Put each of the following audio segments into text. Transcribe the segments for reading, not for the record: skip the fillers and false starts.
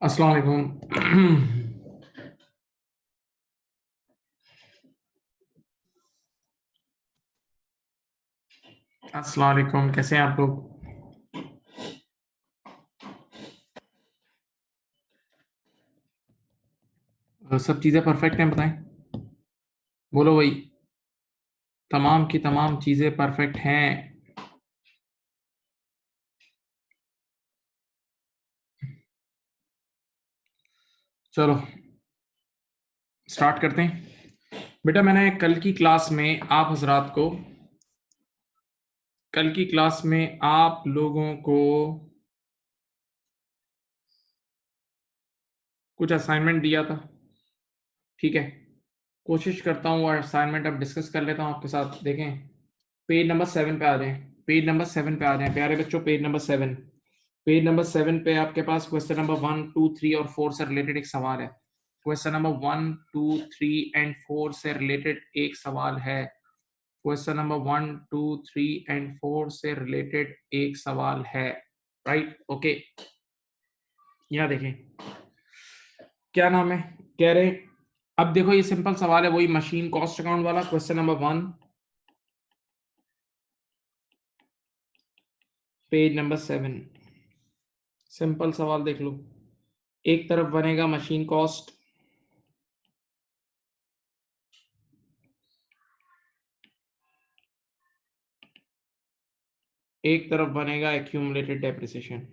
अस्सलाम वालेकुम। अस्सलाम वालेकुम, कैसे हैं आप लोग? सब चीज़ें परफेक्ट हैं, बताएं। बोलो भाई। तमाम की तमाम चीज़ें परफेक्ट हैं। चलो स्टार्ट करते हैं। बेटा मैंने कल की क्लास में आप लोगों को कुछ असाइनमेंट दिया था, ठीक है। कोशिश करता हूँ और असाइनमेंट अब डिस्कस कर लेता हूँ आपके साथ। देखें, पेज नंबर 7 पे आ जाएं। पेज नंबर 7 पे आ जाएं प्यारे बच्चों। पेज नंबर 7, पेज नंबर 7 पे आपके पास क्वेश्चन नंबर 1, 2, 3 और 4 से रिलेटेड एक सवाल है। क्वेश्चन नंबर 1, 2, 3 एंड 4 से रिलेटेड एक सवाल है। क्वेश्चन नंबर 1, 2, 3 एंड 4 से रिलेटेड एक सवाल है। Right, okay. यहाँ देखें क्या नाम है, कह रहे अब देखो ये सिंपल सवाल है, वही मशीन कॉस्ट अकाउंट वाला। Question number 1, page number 7। Simple सवाल देख लो। एक तरफ बनेगा मशीन कॉस्ट, एक तरफ बनेगा एक्यूमुलेटेड डेप्रिसिएशन,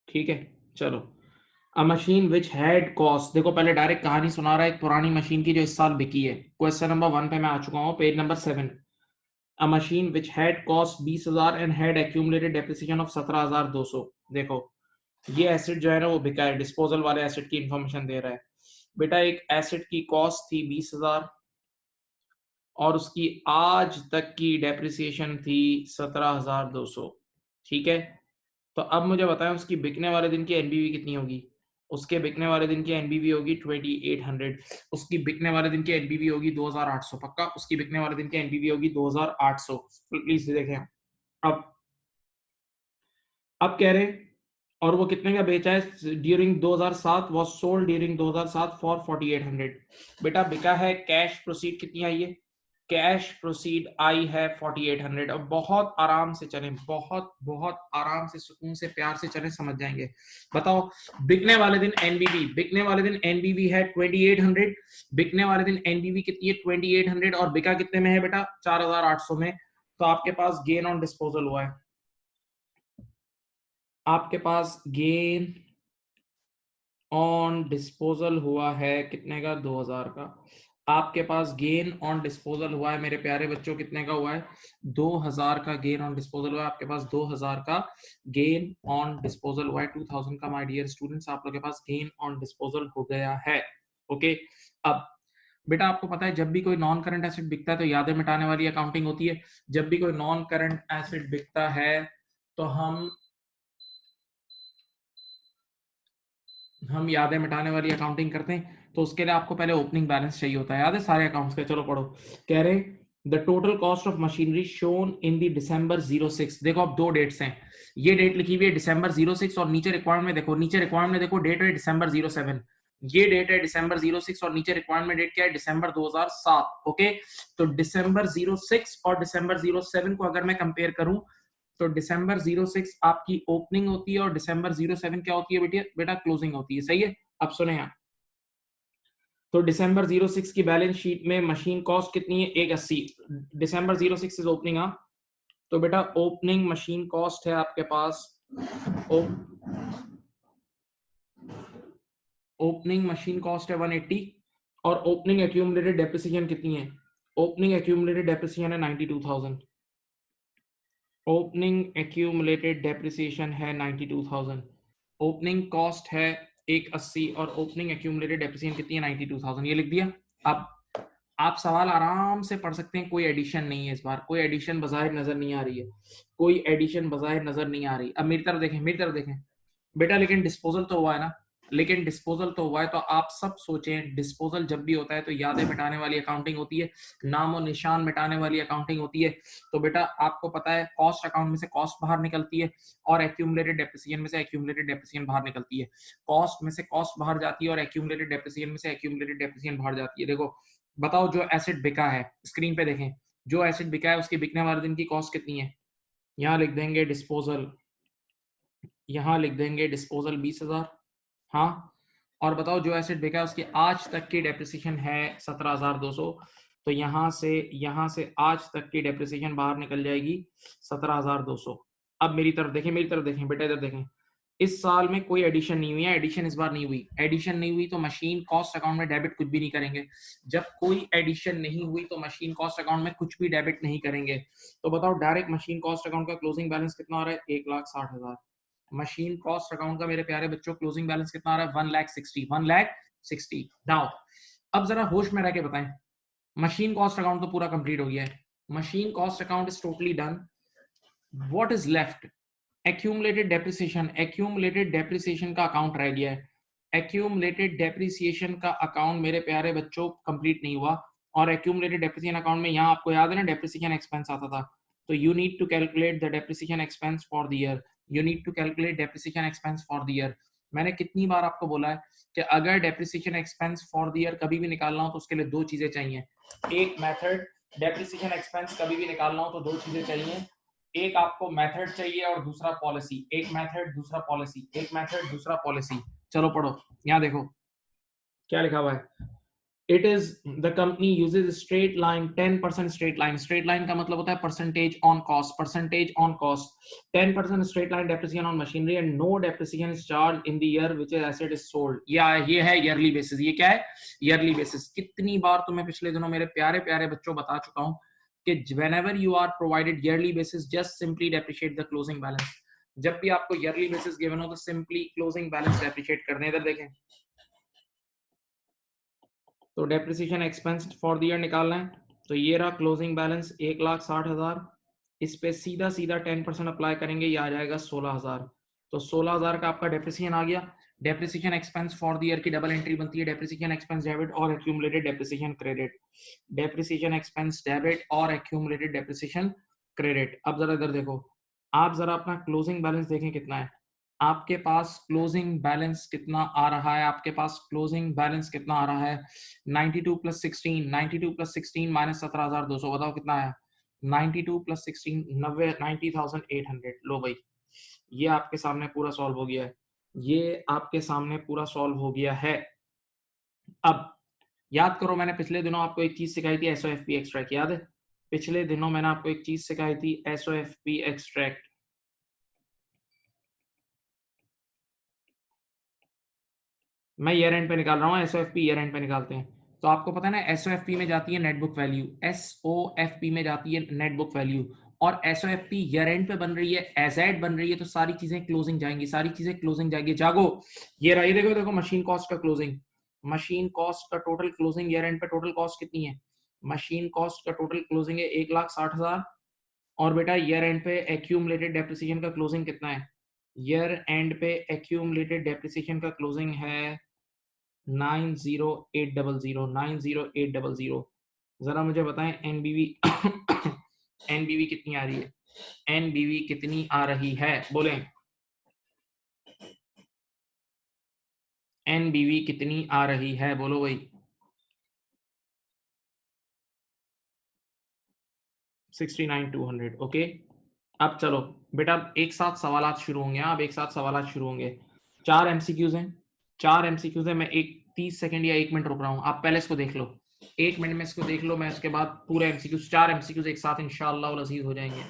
ठीक है। चलो, अ मशीन विच हैड कॉस्ट, देखो पहले डायरेक्ट कहानी सुना रहा है एक पुरानी मशीन की जो इस साल बिकी है। क्वेश्चन नंबर 1 पे मैं आ चुका हूँ, page number 7। A machine which had cost 20,000 and had accumulated depreciation of 17,200। देखो ये एसेट जो है ना वो बिका है, डिस्पोजल वाले एसेट की इंफॉर्मेशन दे रहा है। बेटा एक एसेट की कॉस्ट थी 20,000 और उसकी आज तक की डेप्रिसिएशन थी 17,200, ठीक है। तो अब मुझे बताएं उसकी बिकने वाले दिन की एनबीवी कितनी होगी। उसके बिकने वाले दिन की एनबीवी होगी 2800। उसकी बिकने वाले दिन की एनबीवी होगी 2800, पक्का। उसकी बिकने वाले दिन की एनबीवी होगी 2800। प्लीज देखें। अब अब कह रहे हैं और वो कितने का बेचा है during 2007, was sold during 2007 for 4800। बेटा बिका है, कैश प्रोसीड कितनी आई है? कैश प्रोसीड आई है 4800। अब बहुत आराम से चलें, बहुत बहुत आराम से, सुकून से, प्यार से चलें, समझ जाएंगे। बताओ, बिकने वाले दिन एनबीवी, बिकने वाले दिन एनबीवी है 2800। बिकने वाले दिन एनबीवी कितनी है? 2800। और बिका कितने में है बेटा? 4800 में। तो आपके पास गेन ऑन डिस्पोजल हुआ है, आपके पास गेन ऑन डिस्पोजल हुआ है कितने का? 2000 का। आपके पास गेन ऑन डिस्पोजल हुआ है मेरे प्यारे बच्चों, कितने का हुआ है? 2000 का गेन ऑन डिस्पोजल हुआ है। आपके पास 2000 का गेन ऑन डिस्पोजल हुआ है। 2000 का माय डियर स्टूडेंट्स आप लोगों के पास गेन ऑन डिस्पोजल हो गया है, ओके। अब बेटा आपको पता है जब भी कोई नॉन करंट एसेट बिकता है तो यादें मिटाने वाली अकाउंटिंग होती है। जब भी कोई नॉन करंट एसेट बिकता है तो हम यादें मिटाने वाली अकाउंटिंग करते हैं। तो उसके लिए आपको पहले ओपनिंग बैलेंस चाहिए होता है, याद है सारे अकाउंट्स के। चलो पढ़ो। कह रहे the total cost of machinery shown in the दिसंबर 06। देखो अब दो डेट्स हैं, ये डेट लिखी हुई है दिसंबर 06 और नीचे रिक्वायरमेंट में देखो, नीचे रिक्वायरमेंट में देखो डेट है दिसंबर 07। ये डेट है दिसंबर 06 और नीचे रिक्वायरमेंट डेट क्या है? दिसंबर 2007, ओके। तो दिसंबर 06 और दिसंबर 07 को अगर मैं कंपेयर करूं तो दिसंबर 06 आपकी ओपनिंग होती है और दिसंबर 07 क्या होती है बेटा? क्लोजिंग होती है, सही है। अब सुने यहाँ, तो दिसंबर 06 की बैलेंस शीट में मशीन कॉस्ट कितनी है? 180। दिसंबर 06 इज ओपनिंग। हाँ, तो बेटा ओपनिंग मशीन कॉस्ट है आपके पास, ओपनिंग मशीन कॉस्ट है 180 और ओपनिंग एक्यूमुलेटेड डेप्रिसिएशन कितनी है? ओपनिंग एक्यूमुलेटेड डेप्रिसिएशन है 92,000। ओपनिंग एक्यूमुलेटेड डेप्रिसिएशन है 92,000। ओपनिंग कॉस्ट है 180 और ओपनिंग एक्यूमुलेटेड डेप्रिसिएशन कितनी है? 92,000। ये लिख दिया। अब आप सवाल आराम से पढ़ सकते हैं, कोई एडिशन नहीं है इस बार, कोई एडिशन बाज़ाहिर नजर नहीं आ रही है, कोई एडिशन बाज़ाहिर नजर नहीं आ रही। अब मेरी तरफ देखें, मेरी तरफ देखें बेटा, लेकिन डिस्पोजल तो हुआ है ना, लेकिन डिस्पोजल तो हुआ है, तो आप सब सोचें डिस्पोजल जब भी होता है तो यादें मिटाने वाली अकाउंटिंग होती है, नाम और निशान मिटाने वाली अकाउंटिंग होती है। तो बेटा आपको पता है कॉस्ट अकाउंट में से कॉस्ट बाहर निकलती है और एक्यूमुलेटेड डेप्रिसिएशन में से एक्यूमुलेटेड डेप्रिसिएशन बाहर निकलती है। कॉस्ट में से कॉस्ट बाहर जाती है और एक्यूमुलेटेड डेप्रिसिएशन में से एक्यूमुलेटेड डेप्रिसिएशन बाहर जाती है। देखो बताओ, जो एसेट बिका है, स्क्रीन पे देखें, जो एसेट बिका है उसकी बिकने वाले दिन की कॉस्ट कितनी है? यहाँ लिख देंगे डिस्पोजल, यहाँ लिख देंगे डिस्पोजल 20,000। हाँ, और बताओ जो एसेट बिका है उसकी आज तक की डेप्रिसिएशन है 17,200। तो यहाँ से आज तक की डेप्रिसिएशन बाहर निकल जाएगी 17,200। अब मेरी तरफ देखें, मेरी तरफ देखें बेटा, इधर देखें। इस साल में कोई एडिशन नहीं हुई है, एडिशन इस बार नहीं हुई। एडिशन नहीं हुई तो मशीन कॉस्ट अकाउंट में डेबिट कुछ भी नहीं करेंगे। जब कोई एडिशन नहीं हुई तो मशीन कॉस्ट अकाउंट में कुछ भी डेबिट नहीं करेंगे। तो बताओ डायरेक्ट मशीन कॉस्ट अकाउंट का क्लोजिंग बैलेंस कितना आ रहा है? 1,60,000। मशीन कॉस्ट अकाउंट का मेरे प्यारे बच्चों क्लोजिंग बैलेंस कितना आ रहा है? 1,60,000। नाउ अब जरा होश में रह के बताएं, मशीन कॉस्ट अकाउंट तो पूरा कंप्लीट हो गया है, machine cost account is totally done. What is left? Accumulated depreciation. Accumulated depreciation का अकाउंट रह गया है। एक्यूमुलेटेड डेप्रिसिएशन का अकाउंट मेरे प्यारे बच्चों कंप्लीट नहीं हुआ। और एक्यूमुलेटेड डेप्रिसिएशन अकाउंट में यहाँ आपको याद है ना डेप्रिसिएशन एक्सपेंस आता था, तो you need to calculate the depreciation expense for the year. You need to calculate depreciation expense for the year. मैंने कितनी बार आपको बोला है कि अगर depreciation expense for the year कभी भी निकालना हो तो उसके लिए दो चीजें चाहिए। एक मेथड, डेप्रिसिएशन एक्सपेंस कभी भी निकालना हो तो दो चीजें चाहिए, एक आपको मेथड चाहिए और दूसरा पॉलिसी। एक मेथड दूसरा पॉलिसी, एक मेथड दूसरा पॉलिसी। चलो पढ़ो, यहाँ देखो क्या लिखा हुआ है। It is the company uses straight line 10% straight line. Straight line का मतलब होता है percentage on cost, percentage on cost. 10% straight line depreciation on machinery and no depreciation is charge in the year which asset is sold. ये है yearly basis. ये क्या है? Yearly basis. कितनी बार तुम्हें पिछले दिनों मेरे प्यारे प्यारे बच्चों बता चुका हूं कि whenever you are provided yearly basis just simply depreciate the closing balance। जब भी आपको yearly basis given हो तो simply closing balance depreciate करने। इधर देखें तो depreciation expense for the year निकालना है, तो ये रहा क्लोजिंग बैलेंस 1,60,000। इस पे सीधा सीधा 10% अप्लाई करेंगे, ये आ जाएगा 16,000। तो 16,000 का आपका डेप्रिसिएशन आ गया। Depreciation expense for the year की डबल एंट्री बनती है, डेप्रिसिएशन एक्सपेंस डेबिट और accumulated depreciation credit. Depreciation expense debit और एक्यूमुलेटेड डेप्रिसिएशन क्रेडिट। अब जरा इधर देखो, आप जरा अपना क्लोजिंग बैलेंस देखें कितना है। आपके पास क्लोजिंग बैलेंस कितना आ रहा है? आपके पास क्लोजिंग बैलेंस कितना आ रहा है? 92 प्लस 16, 92 प्लस 16 माइनस 17,200, बताओ कितना आया? 92 प्लस 16 90,800। लो भाई, ये आपके सामने पूरा सॉल्व हो गया है, ये आपके सामने पूरा सॉल्व हो गया है। अब याद करो, मैंने पिछले दिनों आपको एक चीज सिखाई थी, एसओएफपी एक्सट्रैक्ट, याद है? पिछले दिनों मैंने आपको एक चीज सिखाई थी, एसओएफपी एक्सट्रैक्ट। मैं ईयर एंड पे निकाल रहा हूँ, एसओएफपी ईयर एंड पे निकालते हैं। तो आपको पता है ना एसओएफपी में जाती है नेट बुक वैल्यू, एसओएफपी में जाती है नेट बुक वैल्यू, और एसओएफपी ईयर एंड पे बन रही है, एजेड बन रही है, तो सारी चीजें क्लोजिंग जाएंगी, सारी चीजें क्लोजिंग जाएंगी। जागो, ये रही, देखो देखो मशीन कॉस्ट का क्लोजिंग, मशीन कॉस्ट का टोटल क्लोजिंग ईयर एंड पे टोटल कॉस्ट कितनी है? मशीन कॉस्ट का टोटल क्लोजिंग है 1,60,000। और बेटा ईयर एंड पे एक्यूमुलेटेड डेप्रिसिएशन का क्लोजिंग कितना है? ईयर एंड पे एक्यूमुलेटेड डेप्रिसिएशन का क्लोजिंग है 90800, 90800। जरा मुझे बताएं एनबीवी एनबीवी कितनी आ रही है? एनबीवी कितनी आ रही है? बोलें एनबीवी कितनी आ रही है? बोलो भाई। 69,200। ओके, अब चलो बेटा एक साथ सवालात शुरू होंगे। अब एक साथ सवालात शुरू होंगे। 4 एमसीक्यूज हैं, 4 एमसीक्यूज हैं। मैं एक 30 सेकंड या 1 मिनट रुक रहा हूं, आप पहले इसको देख लो, 1 मिनट में इसको देख लो, मैं उसके बाद पूरे एमसीक्यूज 4 एमसीक्यूज एक साथ इंशाअल्लाह वल अजीज हो जाएंगे।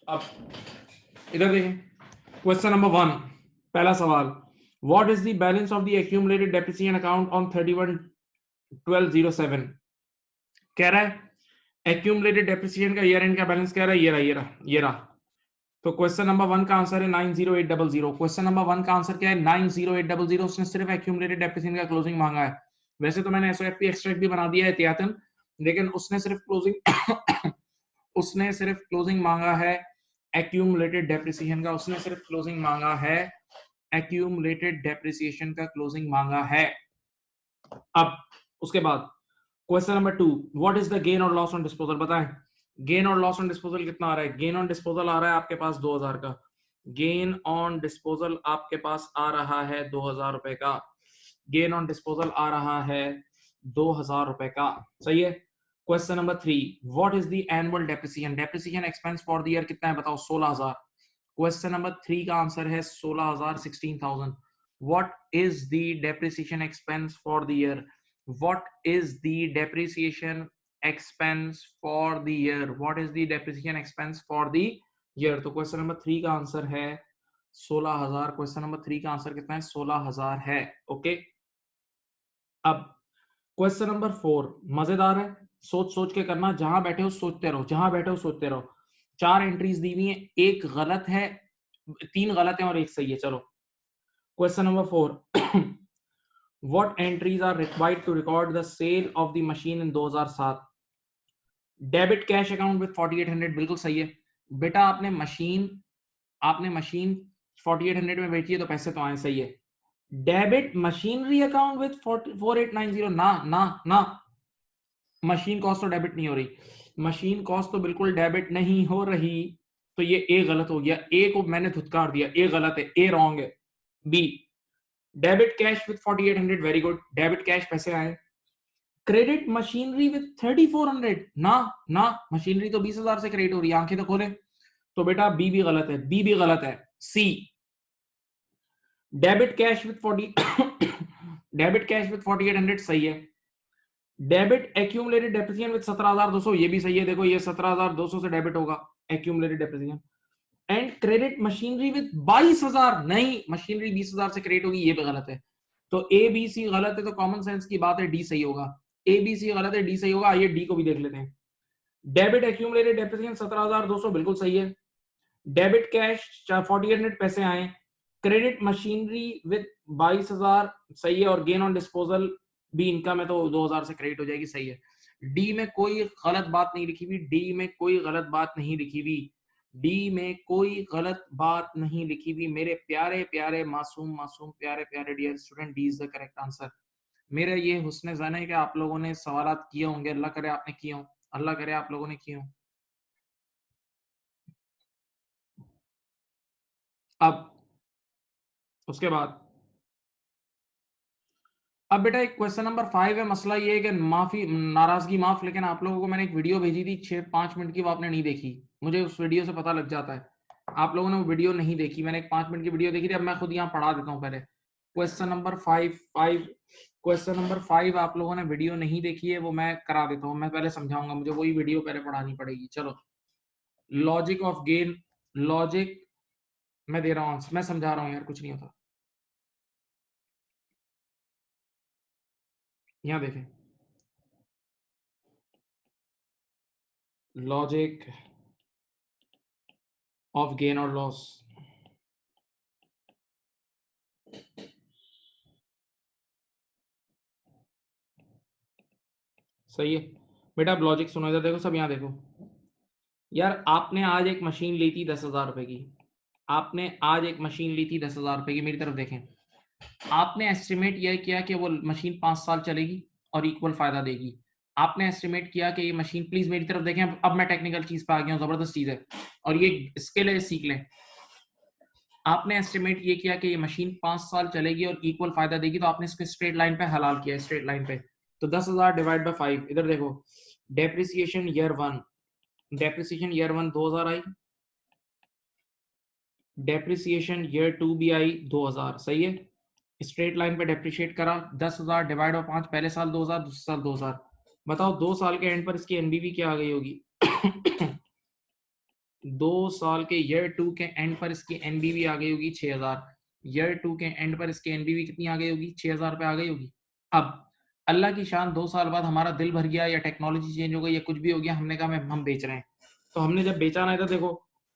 अब इधर देखें, क्वेश्चन नंबर 1, पहला सवाल, what is the balance of the accumulated depreciation account on 31/12/07? कह रहा है एक्यूमुलेटेड डेप्रिसिएशन का ईयर एंड का बैलेंस कह रहा है, ये रहा। तो क्वेश्चन नंबर 1 का आंसर है 90800। क्वेश्चन नंबर 1 का आंसर क्या है? 90800। उसने सिर्फ एक्यूमुलेटेड डेप्रिसिएशन का क्लोजिंग मांगा है। वैसे तो मैंने एसओएफपी एक्सट्रैक्ट भी बना दिया है एहतियातन, लेकिन उसने सिर्फ क्लोजिंग उसने सिर्फ क्लोजिंग मांगा है एक्यूमुलेटेड डेप्रिसिएशन का। उसने सिर्फ क्लोजिंग मांगा है एक्यूमुलेटेड डेप्रिसिएशन का, क्लोजिंग मांगा है। अब उसके बाद question number 2, what is the gain और लॉस ऑन डिस्पोजल? बताएं, गेन और लॉस ऑन डिस्पोजल कितना आ रहा है? गेन ऑन डिस्पोजल आ रहा है आपके पास 2000 का। गेन ऑन डिस्पोजल आपके पास आ रहा है 2000 रुपए का। गेन ऑन डिस्पोजल आ रहा है 2000 रुपए का, सही है। Question number 3, what is the annual depreciation? Depreciation expense for the year कितना है बताओ? 16000। क्वेश्चन नंबर 3 का आंसर है 16000, 16000। What is the depreciation expense for the year? What is the depreciation expense for the year? What is the depreciation expense for the year? तो question number 3 का answer है 16000। Question number 3 का answer कितना है? 16000 है। Okay, अब question number 4 मजेदार है, सोच सोच के करना, जहां बैठे हो सोचते रहो, जहां बैठे हो सोचते रहो। 4 एंट्रीज दी हुई है, एक गलत है, 3 गलत है और एक सही है। चलो question number 4, What entries are required to record the sale of the machine in 2007? Debit cash account with 4800, बिल्कुल सही है बेटा। आपने मशीन 4800 में बेची है तो पैसे तो आए, सही है। डेबिट मशीनरी अकाउंट विद 4890, ना ना ना, मशीन कॉस्ट तो डेबिट नहीं हो रही, मशीन कॉस्ट तो बिल्कुल डेबिट नहीं हो रही। तो ये ए गलत हो गया, ए को मैंने धुतकार दिया, ए गलत है, ए रॉन्ग है। B, debit cash with 4800, very good, debit cash पैसे आए। क्रेडिट मशीनरी विद 3400, ना ना, मशीनरी तो 20000 से क्रेडिट हो रही है, आंखें तो खोले। तो बेटा बी भी गलत है, बी भी गलत है। C, debit cash with 40 debit cash with 4800 सही है। डेबिट एक्यूमुलेटेड डेप्रिसिएशन विद 17200, ये भी सही है। देखो ये 17200 से डेबिट होगा accumulated depreciation. And credit machinery with 22000, नहीं, मशीनरी 20000 से क्रेडिट होगी, ये भी गलत है। तो ए बी सी गलत है, तो कॉमन सेंस की बात है डी सही होगा। ए बी सी गलत है, डी सही होगा। आइए डी को भी देख लेते हैं। डेबिट एक्यूमुलेटेड डेप्रिसिएशन 17200 बिल्कुल सही है। डेबिट कैश 4800 पैसे आए। क्रेडिट मशीनरी विद 22000 सही है, और गेन ऑन डिस्पोजल भी इनकम है तो 2000 से क्रेडिट हो जाएगी, सही है। डी में कोई गलत बात नहीं लिखी हुई, डी में कोई गलत बात नहीं लिखी हुई, डी में कोई गलत बात नहीं लिखी हुई। मेरे प्यारे प्यारे मासूम मासूम प्यारे प्यारे dear student, D is the correct answer. मेरा ये हुस्न ज़न है कि आप लोगों ने सवालात किए होंगे, अल्लाह करे आपने किए हों, अल्लाह करे आप लोगों ने किए हों। अब उसके बाद अब बेटा एक क्वेश्चन नंबर 5 है। मसला ये है कि माफी नाराजगी माफ, लेकिन आप लोगों को मैंने एक वीडियो भेजी थी 6-5 मिनट की, वो आपने नहीं देखी। मुझे उस वीडियो से पता लग जाता है आप लोगों ने वो वीडियो नहीं देखी। मैंने एक 5 मिनट की वीडियो देखी थी, अब मैं खुद यहाँ पढ़ा देता हूँ पहले। क्वेश्चन नंबर 5 क्वेश्चन नंबर 5 आप लोगों ने वीडियो नहीं देखी है, वो मैं करा देता हूँ, मैं पहले समझाऊंगा, मुझे वही वीडियो पहले पढ़ानी पड़ेगी। चलो, लॉजिक ऑफ गेन, लॉजिक मैं दे रहा हूँ, मैं समझा रहा हूँ यार, कुछ नहीं होता। यहाँ देखें, लॉजिक ऑफ गेन और लॉस। सही है बेटा, अब लॉजिक सुनो, इधर देखो सब, यहाँ देखो यार। आपने आज एक मशीन ली थी 10,000 रुपए की, आपने आज एक मशीन ली थी 10,000 रुपए की। मेरी तरफ देखें, आपने एस्टिमेट यह किया कि वो मशीन 5 साल चलेगी और इक्वल फायदा देगी। आपने एस्टिमेट किया कि ये मशीन, प्लीज मेरी तरफ देखें, अब मैं टेक्निकल चीज पे आ गया हूँ, जबरदस्त चीज है और ये स्किल है, सीख लें। आपने एस्टिमेट ये किया कि ये मशीन 5 साल चलेगी और इक्वल फायदा देगी, तो आपने इसको स्ट्रेट लाइन पे हलाल किया, स्ट्रेट लाइन पे। तो 10,000 डिवाइड बाय 5, इधर देखो, डेप्रिसिएशन ईयर 1, डेप्रिसिएशन ईयर 1 2000 आई, डेप्रिसिएशन ईयर 2 भी आई 2000, सही है। स्ट्रेट लाइन पे डेप्रिशिएट करा, 10,000 डिवाइड बाय 5, पहले साल 2000, दूसरे साल 2000। बताओ 2 साल के एंड पर इसकी एनबीवी क्या आ गई होगी? 2 साल के ईयर 2 के एंड पर इसकी एनबीवी आ गई होगी 6000। ईयर 2 के एंड पर इसकी एनबीवी कितनी आ गई होगी? 6000 पे आ गई होगी। अब अल्लाह की शान 2 साल बाद हमारा दिल भर गया या टेक्नोलॉजी चेंज हो गई या कुछ भी हो गया, हमने कहा हम बेच रहे हैं। तो हमने जब बेचा ना, इधर देखो,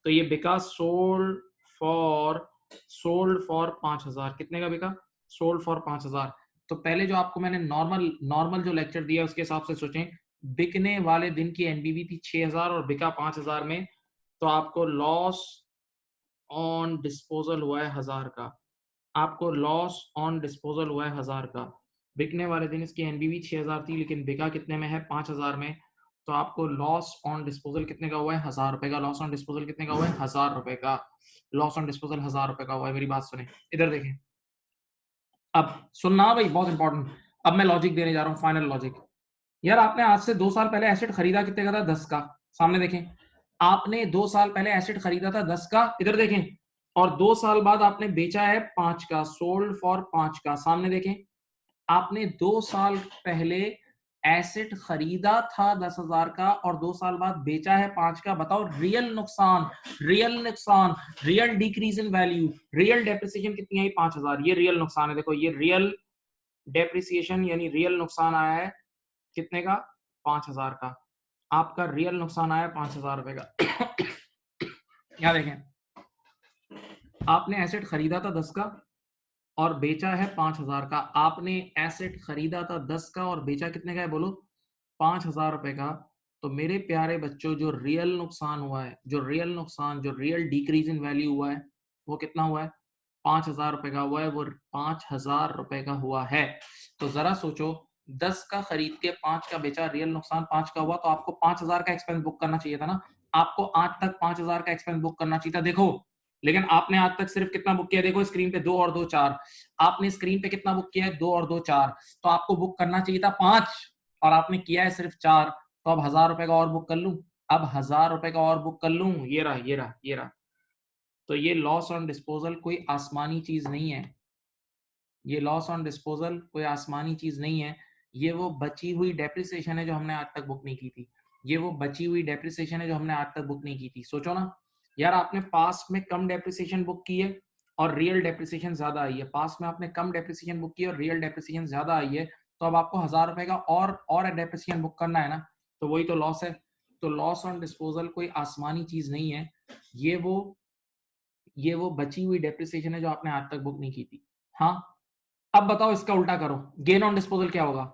तो ये बिका सोल्ड फॉर 5000। कितने का बिका? Sold for 5000। तो पहले जो आपको मैंने नॉर्मल जो लेक्चर दिया उसके हिसाब से सोचें, बिकने वाले दिन की एनबीवी थी 6000 और बिका 5000 में, तो आपको लॉस ऑन डिस्पोजल हुआ है 1000 का। आपको लॉस ऑन डिस्पोजल हुआ है 1000 का। बिकने वाले दिन इसकी एनबीवी 6000 थी लेकिन बिका कितने में है? 5000 में। तो आपको लॉस ऑन डिस्पोजल कितने का हुआ है? 1000 रुपए का। लॉस ऑन डिस्पोजल कितने का हुआ है? 1000 रुपए का। लॉस ऑन डिस्पोजल 1000 रुपए का हुआ है। मेरी बात सुने, इधर देखें। अब सुनना भाई, बहुत इंपॉर्टेंट। अब मैं लॉजिक देने जा रहा हूं, फाइनल लॉजिक। यार आपने आज से 2 साल पहले एसेट खरीदा कितने का था? 10 का। सामने देखें, आपने 2 साल पहले एसेट खरीदा था 10 का, इधर देखें, और 2 साल बाद आपने बेचा है 5 का, सोल्ड फॉर 5 का। सामने देखें, आपने 2 साल पहले एसेट खरीदा था 10,000 का और 2 साल बाद बेचा है 5 का। बताओ रियल नुकसान, real decrease in value, real depreciation कितनी आई? 5000। ये रियल नुकसान है। देखो, ये रियल डेप्रिसिएशन यानी रियल नुकसान आया है कितने का? 5000 का। आपका रियल नुकसान आया 5000 रुपए का। यहाँ देखें, आपने एसेट खरीदा था 10 का और बेचा है 5000 का। आपने एसेट खरीदा था 10 का और बेचा कितने का है? बोलो, 5000 रुपए का। तो मेरे प्यारे बच्चों, जो रियल नुकसान हुआ है, जो रियल डिक्रीज इन वैल्यू हुआ है, वो कितना हुआ है? 5000 रुपए का हुआ है। वो 5000 रुपए का हुआ है। तो जरा सोचो, 10 का खरीद के 5 का बेचा, रियल नुकसान 5 का हुआ, तो आपको 5000 का एक्सपेंस बुक करना चाहिए था ना। आपको आज तक 5000 का एक्सपेंस बुक करना चाहिए था। देखो, लेकिन आपने आज तक सिर्फ कितना बुक किया? देखो स्क्रीन पे, 2 और 2 4। आपने स्क्रीन पे कितना बुक किया है? 2 और 2 4। तो आपको बुक करना चाहिए था 5 और आपने किया है सिर्फ 4। तो अब 1000 रुपए का और बुक कर लूं? अब 1000 रुपए का और बुक कर लूं? ये रहा। तो ये लॉस ऑन डिस्पोजल कोई आसमानी चीज नहीं है। ये लॉस ऑन डिस्पोजल कोई आसमानी चीज नहीं है। ये वो बची हुई डेप्रिसिएशन है जो हमने आज तक बुक नहीं की थी। ये वो बची हुई डेप्रिसिएशन है जो हमने आज तक बुक नहीं की थी। सोचो ना यार, आपने पास्ट में कम डेप्रिसिएशन बुक की है और रियल डेप्रिसिएशन ज्यादा आई है। पास्ट में आपने कम डेप्रिसिएशन बुक की है और रियल डेप्रिसिएशन ज्यादा आई है। तो अब आपको 1000 रुपए का और डेप्रिसिएशन बुक करना है ना, तो वही तो लॉस है। तो लॉस ऑन डिस्पोजल कोई आसमानी चीज नहीं है। ये वो ये वो बची हुई डेप्रिसिएशन है जो आपने आज तक बुक नहीं की थी। हाँ, अब बताओ इसका उल्टा करो, गेन ऑन डिस्पोजल क्या होगा?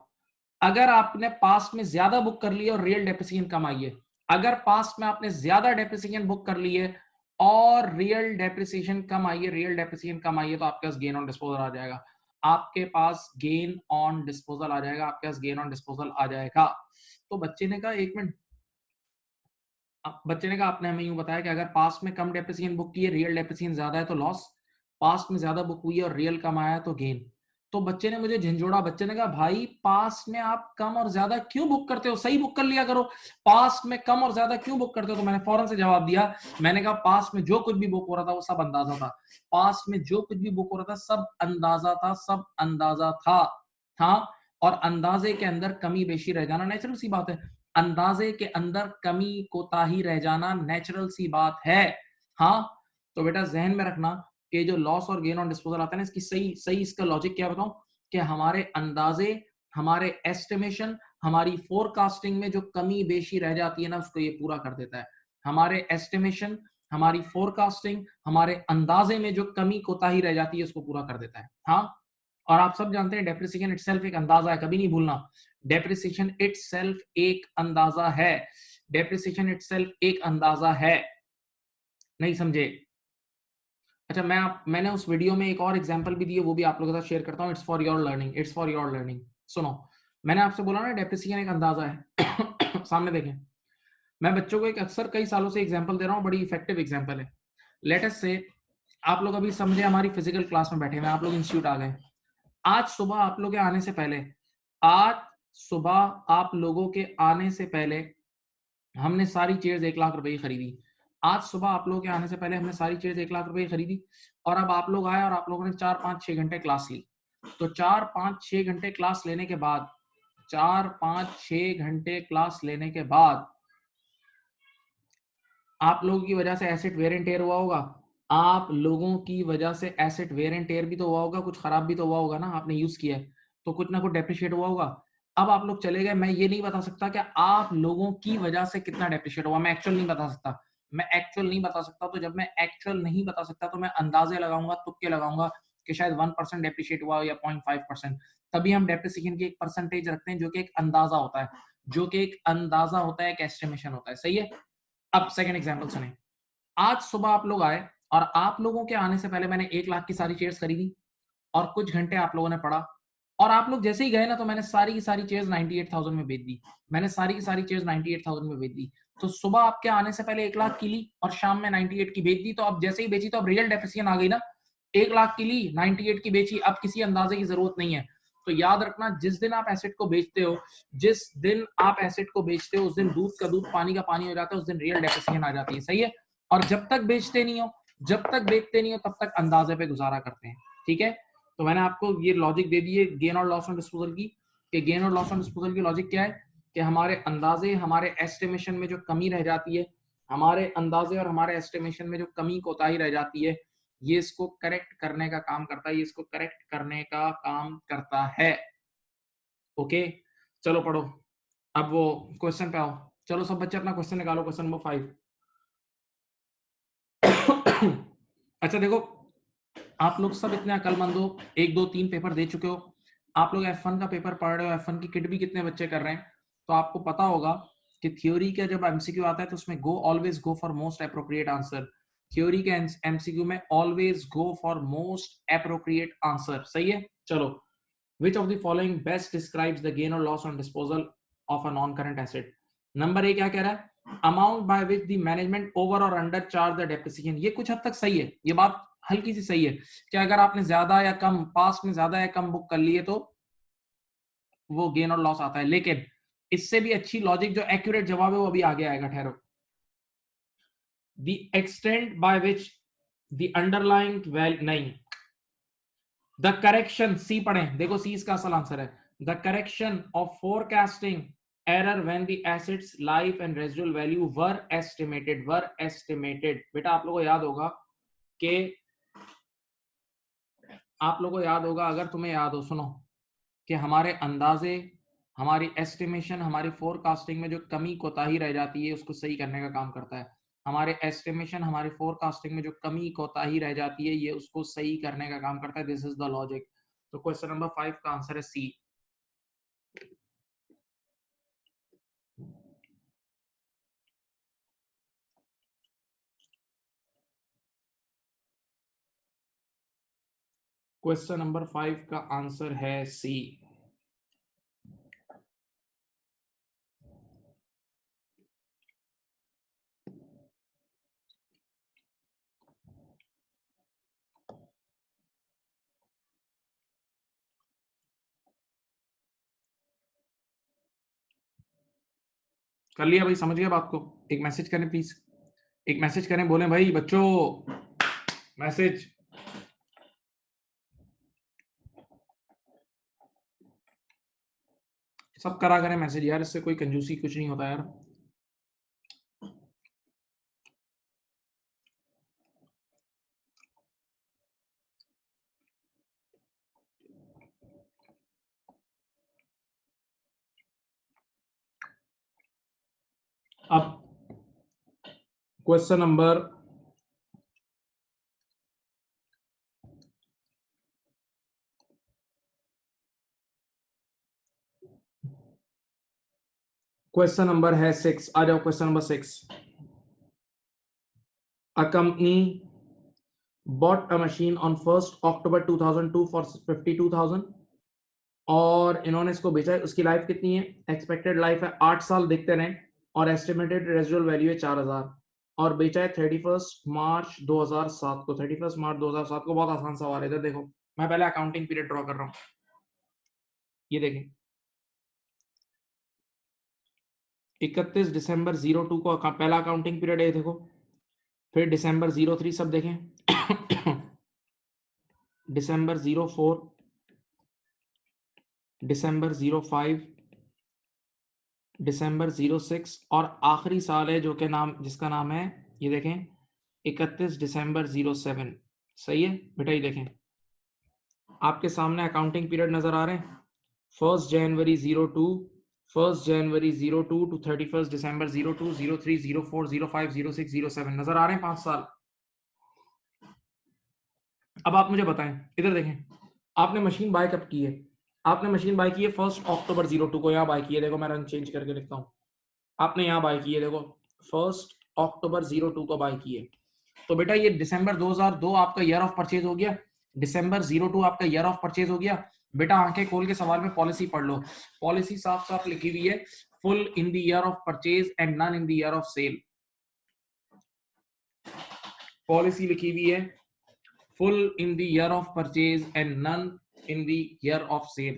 अगर आपने पास्ट में ज्यादा बुक कर लिया और रियल डेप्रिसिएशन कम आई है, अगर पास्ट में आपने ज्यादा डेप्रिसिएशन बुक कर ली है और रियल डेप्रिसिएशन कम आई है, तो आपके पास गेन ऑन डिस्पोजल आ जाएगा। आपके पास गेन ऑन डिस्पोजल आ जाएगा। आपके पास गेन ऑन डिस्पोजल आ जाएगा। तो बच्चे ने कहा, एक मिनट, बच्चे ने कहा आपने हमें यूं बताया कि अगर पास्ट में कम डेप्रिसिएशन बुक की है, रियल डेप्रिसिएशन ज्यादा है तो लॉस, पास्ट में ज्यादा बुक हुई है और रियल कम आया तो गेन। तो बच्चे ने मुझे झंझोड़ा। बच्चे ने कहा भाई, पास्ट में आप कम और ज्यादा क्यों बुक करते हो? सही बुक कर लिया करो। पास्ट में कम और ज्यादा क्यों बुक करते हो? तो मैंने फौरन से जवाब दिया। मैंने कहा पास्ट में जो कुछ भी बुक हो रहा था वो सब अंदाजा था। पास्ट में जो कुछ भी बुक हो रहा था सब अंदाजा था, सब अंदाजा था। हाँ, और अंदाजे के अंदर कमी बेशी रह जाना नेचुरल सी बात है। अंदाजे के अंदर कमी कोताही रह जाना नेचुरल सी बात है। हाँ, तो बेटा जहन में रखना कि जो लॉस और गेन ऑन डिस्पोजल आता है ना, इसकी सही सही इसका लॉजिक क्या बताऊं, कि हमारे अंदाजे, हमारे एस्टिमेशन, हमारी फोरकास्टिंग में जो कमी बेशी रह जाती है ना, उसको ये पूरा कर देता है। हमारे एस्टिमेशन, हमारी फोरकास्टिंग, हमारे अंदाजे में जो कमी कोताही रह जाती है उसको पूरा कर देता है। हाँ, और आप सब जानते हैं डेप्रिसिएशन इटसेल्फ एक अंदाजा है, कभी नहीं भूलना। डेप्रिसिएशन इटसेल्फ एक अंदाजा है। डेप्रिसिएशन इटसेल्फ एक अंदाजा है। नहीं समझे? अच्छा, मैंने उस वीडियो में एक और एग्जांपल भी दी है, वो भी आप लोगों के साथ शेयर करता हूं। It's for your learning, it's for your learning. सुनो, मैंने आपसे बोला ना डेप्रिसिएशन एक अंदाजा है। सामने देखें, मैं बच्चों को एक अक्सर कई सालों से एग्जांपल दे रहा हूं, बड़ी इफेक्टिव एग्जांपल है। लेट अस से आप लोग अभी समझे, हमारी फिजिकल क्लास में बैठे हुए, आप लोग इंस्टीट्यूट आ गए। आज सुबह आप लोग के आने से पहले, आज सुबह आप लोगों के आने से पहले हमने सारी चेयर्स 1,00,000 रुपए की खरीदी। आज सुबह आप लोगों के आने से पहले हमने सारी चेयर्स 1,00,000 रुपए की खरीदी। और अब आप लोग आए और आप लोगों ने 4-5-6 घंटे क्लास ली। तो 4-5-6 घंटे क्लास लेने के बाद, 4-5-6 घंटे क्लास लेने के बाद आप लोगों की वजह से एसेट वेयर एंड टेयर हुआ होगा, आप लोगों की वजह से एसेट वेयर एंड टेयर भी तो हुआ होगा, कुछ खराब भी तो हुआ होगा ना, आपने यूज किया है तो कुछ ना कुछ डेप्रिशिएट हुआ होगा। अब आप लोग चले गए, मैं ये नहीं बता सकता कि आप लोगों की वजह से कितना डेप्रिशिएट हुआ, मैं एक्चुअल नहीं बता सकता, मैं एक्चुअल नहीं बता सकता। तो जब मैं एक्चुअल नहीं बता सकता तो मैं अंदाजे लगाऊंगा, तुक्के लगाऊंगा कि शायद 1% डेप्रिशिएट हुआ या 0.5%। तभी हम डेप्रिसिएशन की एक परसेंटेज रखते हैं जो कि एक अंदाजा होता है, जो कि एक अंदाजा होता है, एक एस्टिमेशन होता है। सही है। अब सेकंड एग्जांपल सुने। आज सुबह आप लोग आए और आप लोगों के आने से पहले मैंने 1 लाख की सारी चेयर्स खरीदी और कुछ घंटे आप लोगों ने पढ़ा और आप लोग जैसे ही गए ना तो मैंने सारी की सारी चेयर्स 98,000 में बेच दी। मैंने सारी की सारी चेयर्स 98,000 में बेच दी। तो सुबह आपके आने से पहले 1 लाख की ली और शाम में 98 की बेच दी। तो अब जैसे ही बेची तो अब रियल डेप्रिसिएशन आ गई ना। 1 लाख की ली, 98 की बेची, अब किसी अंदाजे की जरूरत नहीं है। तो याद रखना, जिस दिन आप एसेट को बेचते हो, जिस दिन आप एसेट को बेचते हो उस दिन दूध का दूध पानी का पानी हो जाता है, उस दिन रियल डेप्रिसिएशन आ जाती है। सही है। और जब तक बेचते नहीं हो, जब तक बेचते नहीं हो तब तक अंदाजे पे गुजारा करते हैं। ठीक है। तो मैंने आपको ये लॉजिक दे दी है गेन और लॉस ऑन डिस्पोजल की, कि गेन और लॉस ऑन डिस्पोजल की लॉजिक क्या है कि हमारे अंदाजे, हमारे एस्टिमेशन में जो कमी रह जाती है, हमारे अंदाजे और हमारे एस्टिमेशन में जो कमी कोताही रह जाती है, ये इसको करेक्ट करने का काम करता है, ये इसको करेक्ट करने का काम करता है। ओके, चलो पढ़ो। अब वो क्वेश्चन पे आओ। चलो सब बच्चे अपना क्वेश्चन निकालो, क्वेश्चन नंबर 5। अच्छा देखो, आप लोग सब इतने अकलमंद हो, 1 2 3 पेपर दे चुके हो, आप लोग F1 का पेपर पढ़ रहे हो, F1 की किट भी कितने बच्चे कर रहे हैं, तो आपको पता होगा कि थ्योरी का जब एमसीक्यू आता है तो उसमें always go for most appropriate answer. Theory के एमसीक्यू में always go for most appropriate answer. सही है। चलो, which of the following best describes the gain or loss on disposal of a non-current asset? Number A क्या कह रहा है, amount by which the management over और under charge the depreciation. ये कुछ हद तक सही है, ये बात हल्की सी सही है कि अगर आपने ज्यादा या कम, पास में ज्यादा या कम बुक कर लिए तो वो गेन और लॉस आता है। लेकिन इससे भी अच्छी लॉजिक, जो एक्यूरेट जवाब है वो अभी आगे आएगा, ठहरो। The extent by which the underlying value, नहीं, द करेक्शन, सी पढ़ें, देखो सी इसका असल आंसर है। The correction of forecasting error when the assets life and residual value were estimated, were estimated. बेटा आप लोगों को याद होगा कि, आप लोगों को याद होगा, अगर तुम्हें याद हो, सुनो, कि हमारे अंदाजे, हमारी एस्टिमेशन, हमारी फोरकास्टिंग में जो कमी कोताही रह जाती है उसको सही करने का काम करता है। हमारे एस्टिमेशन, हमारी फोरकास्टिंग में जो कमी कोताही रह जाती है ये उसको सही करने का काम करता है। This is the logic. तो क्वेश्चन नंबर 5 का आंसर है सी। क्वेश्चन नंबर 5 का आंसर है सी। कर लिया भाई, समझ गया बात को? एक मैसेज करें प्लीज, एक मैसेज करें, बोले भाई बच्चों मैसेज। सब करा करें मैसेज यार, इससे कोई कंजूसी कुछ नहीं होता यार। अब क्वेश्चन नंबर, क्वेश्चन नंबर है 6। आ जाओ, question number 6। A company bought a machine on 1st October 2002 for 52,000 और इन्होंने इसको बेचा है। उसकी लाइफ कितनी है? एक्सपेक्टेड लाइफ है 8 साल, देखते रहें, और एस्टिमेटेड रेजिडुअल वैल्यू है 4000, और बेचा है 31 मार्च 2007 को। 31 मार्च 2007 को। बहुत आसान सवाल है। इधर देखो, मैं पहले अकाउंटिंग पीरियड ड्रॉ कर रहा हूँ, ये देखें, 31 दिसंबर 02 को पहला अकाउंटिंग पीरियड है, देखो। फिर दिसंबर 03 सब देखें, दिसंबर 04, दिसंबर 05, दिसंबर 06, और आखिरी साल है जो कि नाम, जिसका नाम है ये देखें 31 दिसंबर 07, सही है बेटा। ये देखें आपके सामने अकाउंटिंग पीरियड नजर आ रहे हैं, 1 जनवरी 02, 1 जनवरी 02 टू 31 दिसंबर 02, 03, 04, 05, 06, 07 नजर आ रहे हैं 5 साल। अब आप मुझे बताएं, इधर देखें आपने मशीन बाय कब की है? आपने मशीन बाय की है 1 अक्टूबर 02 को, यहाँ बाय की है, देखो मैं रंग चेंज करके लिखता हूँ। आपने यहाँ बाय की है, देखो 1 अक्टूबर 02 को बाय की है। तो बेटा ये दिसंबर 2002 आपका ईयर ऑफ परचेज हो गया, दिसंबर 02 आपका ईयर ऑफ परचेज हो गया। बेटा आंखें खोल के सवाल में पॉलिसी पढ़ लो, पॉलिसी साफ साफ लिखी हुई है, full in the year of purchase and none in the year of sale. Policy लिखी हुई है full in the year of purchase and none in the year of sale.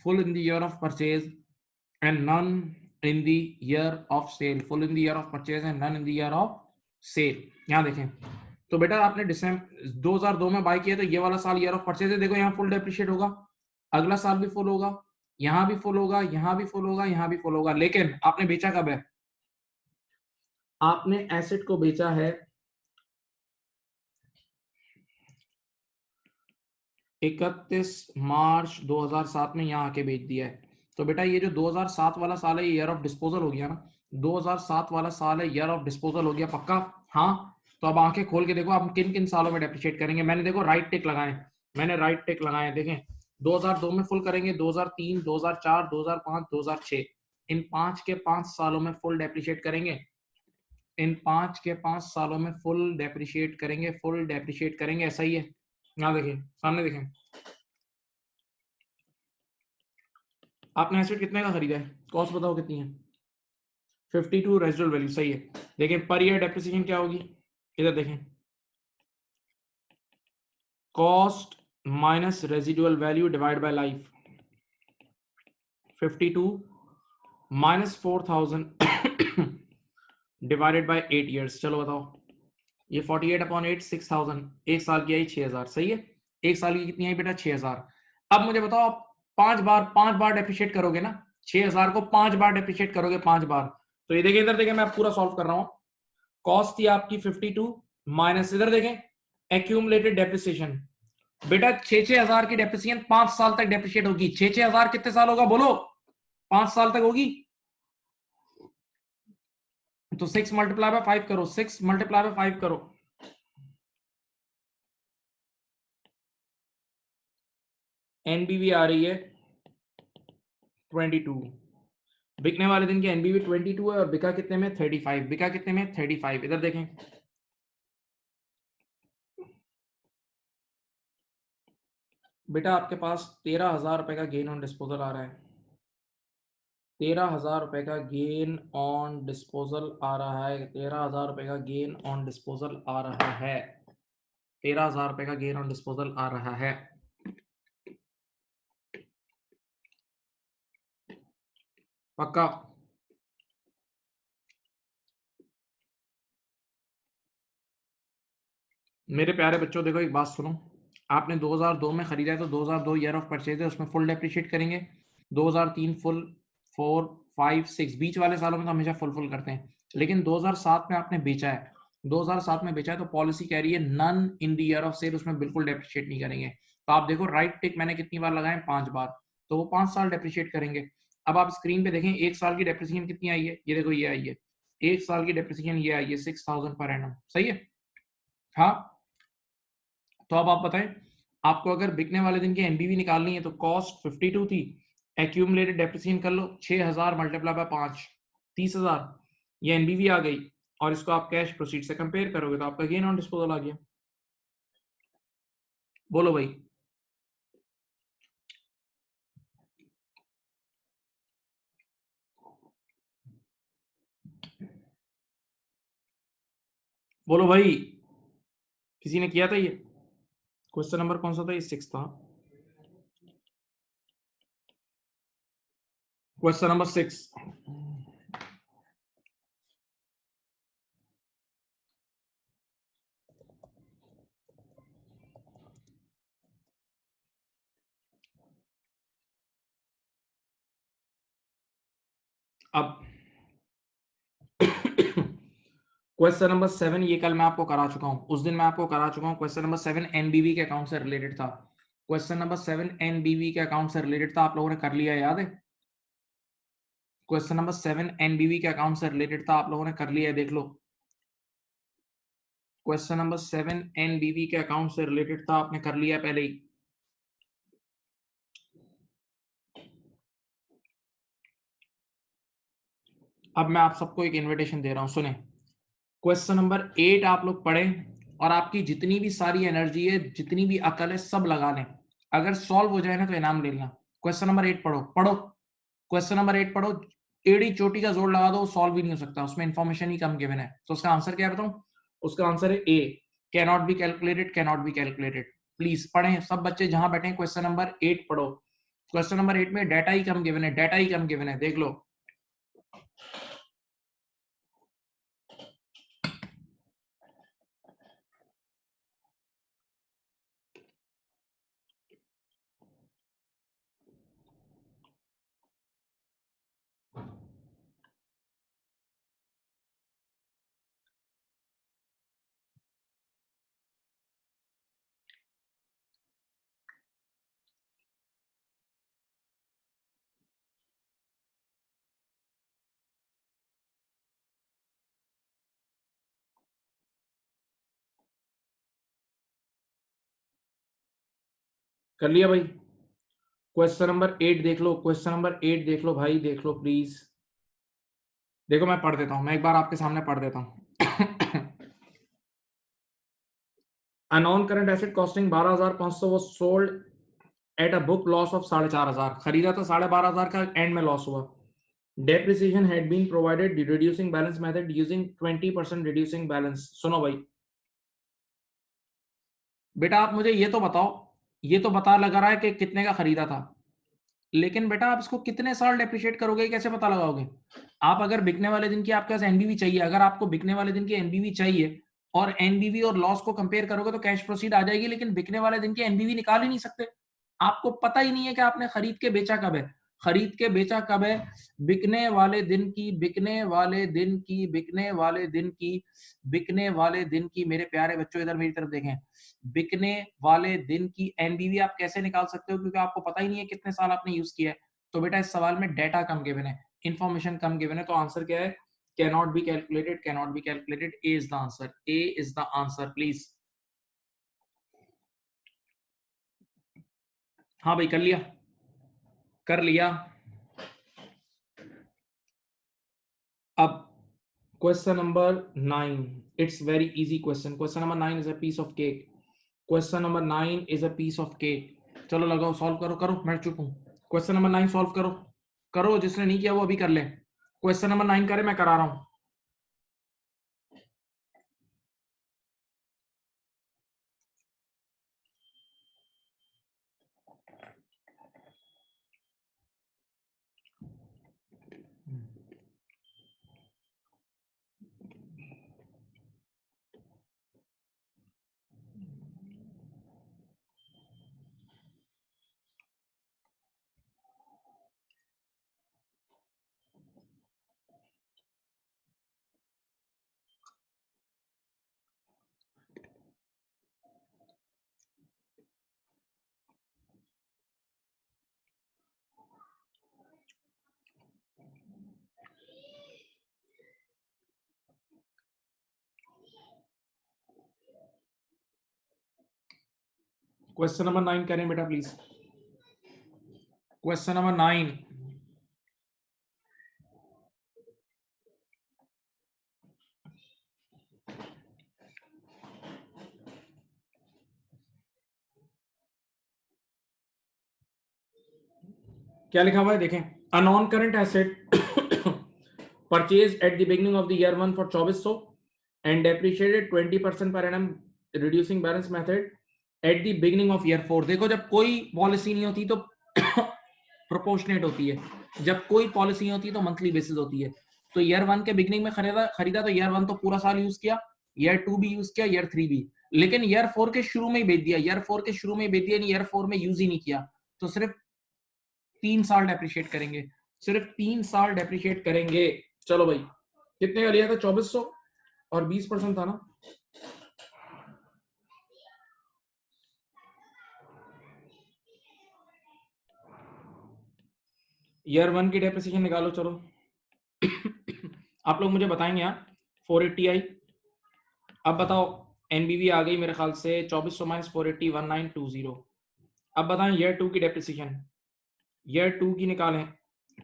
Full in the year of purchase and none in the year of sale. Full in the year of purchase and none in the year of sale. यहाँ देखें तो बेटा आपने दिसंबर 2002 में bye किया, तो ये वाला साल ईयर ऑफ परचेज है, देखो यहाँ फुल डेप्रिशिएट होगा, अगला साल भी फुल होगा, यहाँ भी फुल होगा, यहाँ भी फुल होगा, यहाँ भी फुल होगा। लेकिन आपने बेचा कब है? आपने एसेट को बेचा है 31 मार्च 2007 में, यहाँ आके बेच दिया है। तो बेटा ये जो 2007 वाला साल है ये ईयर ऑफ डिस्पोजल हो गया ना, 2007 वाला साल है ईयर ऑफ डिस्पोजल हो गया पक्का। हाँ तो अब आंखें खोल के देखो आप किन किन सालों में डेप्रिशिएट करेंगे। मैंने देखो राइट टिक लगाए, मैंने राइट टिक लगाए, देखें 2002 में फुल करेंगे, 2003, 2004, 2005, 2006, इन 5 के 5 सालों में फुल डेप्रिशिएट करेंगे, इन 5 के 5 सालों में फुल डेप्रिशिएट करेंगे, फुल डेप्रिशिएट करेंगे। ऐसा ही है, यहाँ देखें सामने देखें आपने एसेट कितने का खरीदा है, कॉस्ट बताओ कितनी है? 52 रेजिडुअल वैल्यू, सही है। देखें पर ईयर डेप्रिसिएशन क्या होगी, इधर देखें cost minus residual value divide by life, 52 minus 4000 divided by 8 years. चलो बताओ ये 48 अपॉन 8 6000, एक साल की आई 6000, सही है। एक साल की कितनी आई बेटा 6000। अब मुझे बताओ आप 5 बार डेप्रिशिएट करोगे ना, 6000 को 5 बार डेप्रिशिएट करोगे, 5 बार। तो ये देखिए इधर देखें मैं पूरा सॉल्व कर रहा हूं, कॉस्ट थी आपकी 52 माइनस इधर देखें एक्यूमुलेटेड डेप्रिसिएशन। बेटा 6-6000 की डेप्रिसिएशन 5 साल तक डेप्रिशिएट होगी, 6-6000 कितने साल होगा बोलो, 5 साल तक होगी। तो 6 मल्टीप्लाई बाय 5 करो, 6 मल्टीप्लाई बाय 5 करो, एनबीवी आ रही है 22, बिकने वाले दिन की एनबीवी 22 है और बिका कितने में 35, बिका कितने में 35। इधर देखें बेटा आपके पास 13,000 रुपए का गेन ऑन डिस्पोजल आ रहा है, 13,000 रुपए का गेन ऑन डिस्पोजल आ रहा है, 13,000 रुपए का गेन ऑन डिस्पोजल आ रहा है, 13,000 रुपए का गेन ऑन डिस्पोजल आ रहा है। पक्का? मेरे प्यारे बच्चों देखो एक बात सुनो, आपने 2002 में खरीदा है तो 2002 ईयर ऑफ परचेज है, उसमें फुल डेप्रिशिएट करेंगे, 2003 फुल, 4, 5, 6 बीच वाले सालों में तो हमेशा फुल करते हैं, लेकिन 2007 में आपने बेचा है, 2007 में बेचा है तो पॉलिसी कह रही है none in the year of sale, उसमें बिल्कुल डेप्रिशिएट नहीं करेंगे। तो आप देखो राइट टिक मैंने कितनी बार लगाए, 5 बार, तो वो 5 साल डेप्रिशिएट करेंगे। अब आप स्क्रीन पे देखें एक साल की डेप्रिसिएशन कितनी आई है, ये देखो ये आई है, एक साल की डेप्रिसिएशन ये आई है 6000 पर एनम, सही है। हाँ तो अब आप बताएं आपको अगर बिकने वाले दिन की एनबीवी निकालनी है तो कॉस्ट 52 थी, एक्यूमुलेटेड डेप्रिसिएशन कर लो 6000 मल्टीप्लाई बाय 5, 30,000, ये एनबीवी आ गई, और इसको आप कैश प्रोसीड से कंपेयर करोगे तो आपका गेन ऑन डिस्पोजल आ गया। बोलो भाई, बोलो भाई, किसी ने किया था ये क्वेश्चन नंबर कौन सा था, ये 6 था, क्वेश्चन नंबर 6। अब क्वेश्चन नंबर 7 ये कल मैं आपको करा चुका हूं, उस दिन मैं आपको करा चुका हूं। क्वेश्चन नंबर 7 एनबीवी के अकाउंट से रिलेटेड था। क्वेश्चन नंबर 7 एनबीवी के अकाउंट से रिलेटेड था, आप लोगों ने कर लिया, याद है? क्वेश्चन नंबर 7 एनबीवी के अकाउंट से रिलेटेड था, आप लोगों ने कर लिया है, देख लो। क्वेश्चन नंबर 7 एनबीवी के अकाउंट से रिलेटेड था, आपने कर लिया पहले ही। अब मैं आप सबको एक इनविटेशन दे रहा हूं, सुने। क्वेश्चन नंबर 8 आप लोग पढ़ें और आपकी जितनी भी सारी एनर्जी है, जितनी भी अकल है, सब लगा लें। अगर सॉल्व हो जाए ना तो इनाम ले लेना। क्वेश्चन नंबर 8 पढ़ो, पढ़ो। क्वेश्चन नंबर 8 पढ़ो। एड़ी चोटी का जोर लगा दो, सॉल्व ही नहीं हो सकता, उसमें इंफॉर्मेशन ही कम गिवन है। तो उसका आंसर क्या है बताऊं? उसका आंसर है A, cannot be calculated, cannot be calculated. Please पढ़ें सब बच्चे जहां बैठे। क्वेश्चन नंबर 8 पढ़ो। क्वेश्चन नंबर 8 में डाटा ही कम गिवन है, डाटा ही कम गिवन है, देख लो। कर लिया भाई? क्वेश्चन नंबर 8 देख लो, क्वेश्चन नंबर 8 देख लो भाई, देख लो प्लीज। देखो मैं पढ़ देता हूं, मैं एक बार आपके सामने पढ़ देता हूं। A non-current asset costing 12,500 was sold at a book loss of 4,500। खरीदा तो 12,500 का, एंड में लॉस हुआ। Depreciation had been provided the reducing balance method using 20% reducing balance। सुनो भाई, बेटा आप मुझे ये तो बताओ, ये तो बता लगा रहा है कि कितने का खरीदा था, लेकिन बेटा आप इसको कितने साल डेप्रिशिएट करोगे, कैसे पता लगाओगे? आप अगर बिकने वाले दिन की आपके पास एनबीवी चाहिए, अगर आपको बिकने वाले दिन की एनबीवी चाहिए और एनबीवी और लॉस को कंपेयर करोगे तो कैश प्रोसीड आ जाएगी, लेकिन बिकने वाले दिन की एनबीवी निकाल ही नहीं सकते। आपको पता ही नहीं है कि आपने खरीद के बेचा कब है, खरीद के बेचा कब है। बिकने वाले दिन की, बिकने वाले दिन की, बिकने वाले दिन की, बिकने वाले दिन की, मेरे प्यारे बच्चों इधर मेरी तरफ देखें। बिकने वाले दिन की एनबीवी आप कैसे निकाल सकते हो, क्योंकि आपको पता ही नहीं है कितने साल आपने यूज किया है। तो बेटा इस सवाल में डेटा कम गिवन है, इंफॉर्मेशन कम गिवन है, तो आंसर क्या है? Cannot be calculated, cannot be calculated. A is the answer, A is the answer please. हाँ भाई कर लिया, कर लिया। अब question number 9, it's very easy question. Question number 9 is a piece of cake. Question number 9 is a piece of cake. चलो लगाओ, solve करो, करो, मैं चुप हूं। क्वेश्चन नंबर 9 सॉल्व करो, करो, जिसने नहीं किया वो अभी कर ले। क्वेश्चन नंबर 9 करे, मैं करा रहा हूं। क्वेश्चन नंबर 9 करें बेटा प्लीज। Question number 9। क्या लिखा हुआ है देखें। A non current asset purchase at the beginning of the year 1 for 2400 and depreciated 20% per annum reducing balance method at the beginning of year 4। देखो जब कोई पॉलिसी नहीं होती तो प्रोपोर्शनेट होती है, जब कोई पॉलिसी नहीं होती तो मंथली बेसिस होती है। तो ईयर 1 के बिगिनिंग में खरीदा खरीदा तो ईयर 1 तो पूरा साल यूज किया, ईयर 2 भी यूज किया, ईयर 3 भी, लेकिन ईयर 4 के शुरू में ही बेच दिया, ईयर 4 के शुरू में ही बेच दिया, ईयर 4 में यूज ही नहीं किया। तो सिर्फ 3 साल डेप्रिशिएट करेंगे, सिर्फ 3 साल डेप्रिशिएट करेंगे। चलो भाई, कितने का लिया था? 2400। और 20% था ना। ईयर 1 की डेप्रिसिएशन निकालो चलो। आप लोग मुझे बताएंगे यार 480 अब बताओ एनबीवी आ गई मेरे ख्याल से 2400 माइनस 480 1920। अब बताएं ईयर 2 की डेप्रिसिएशन, ईयर 2 की निकालें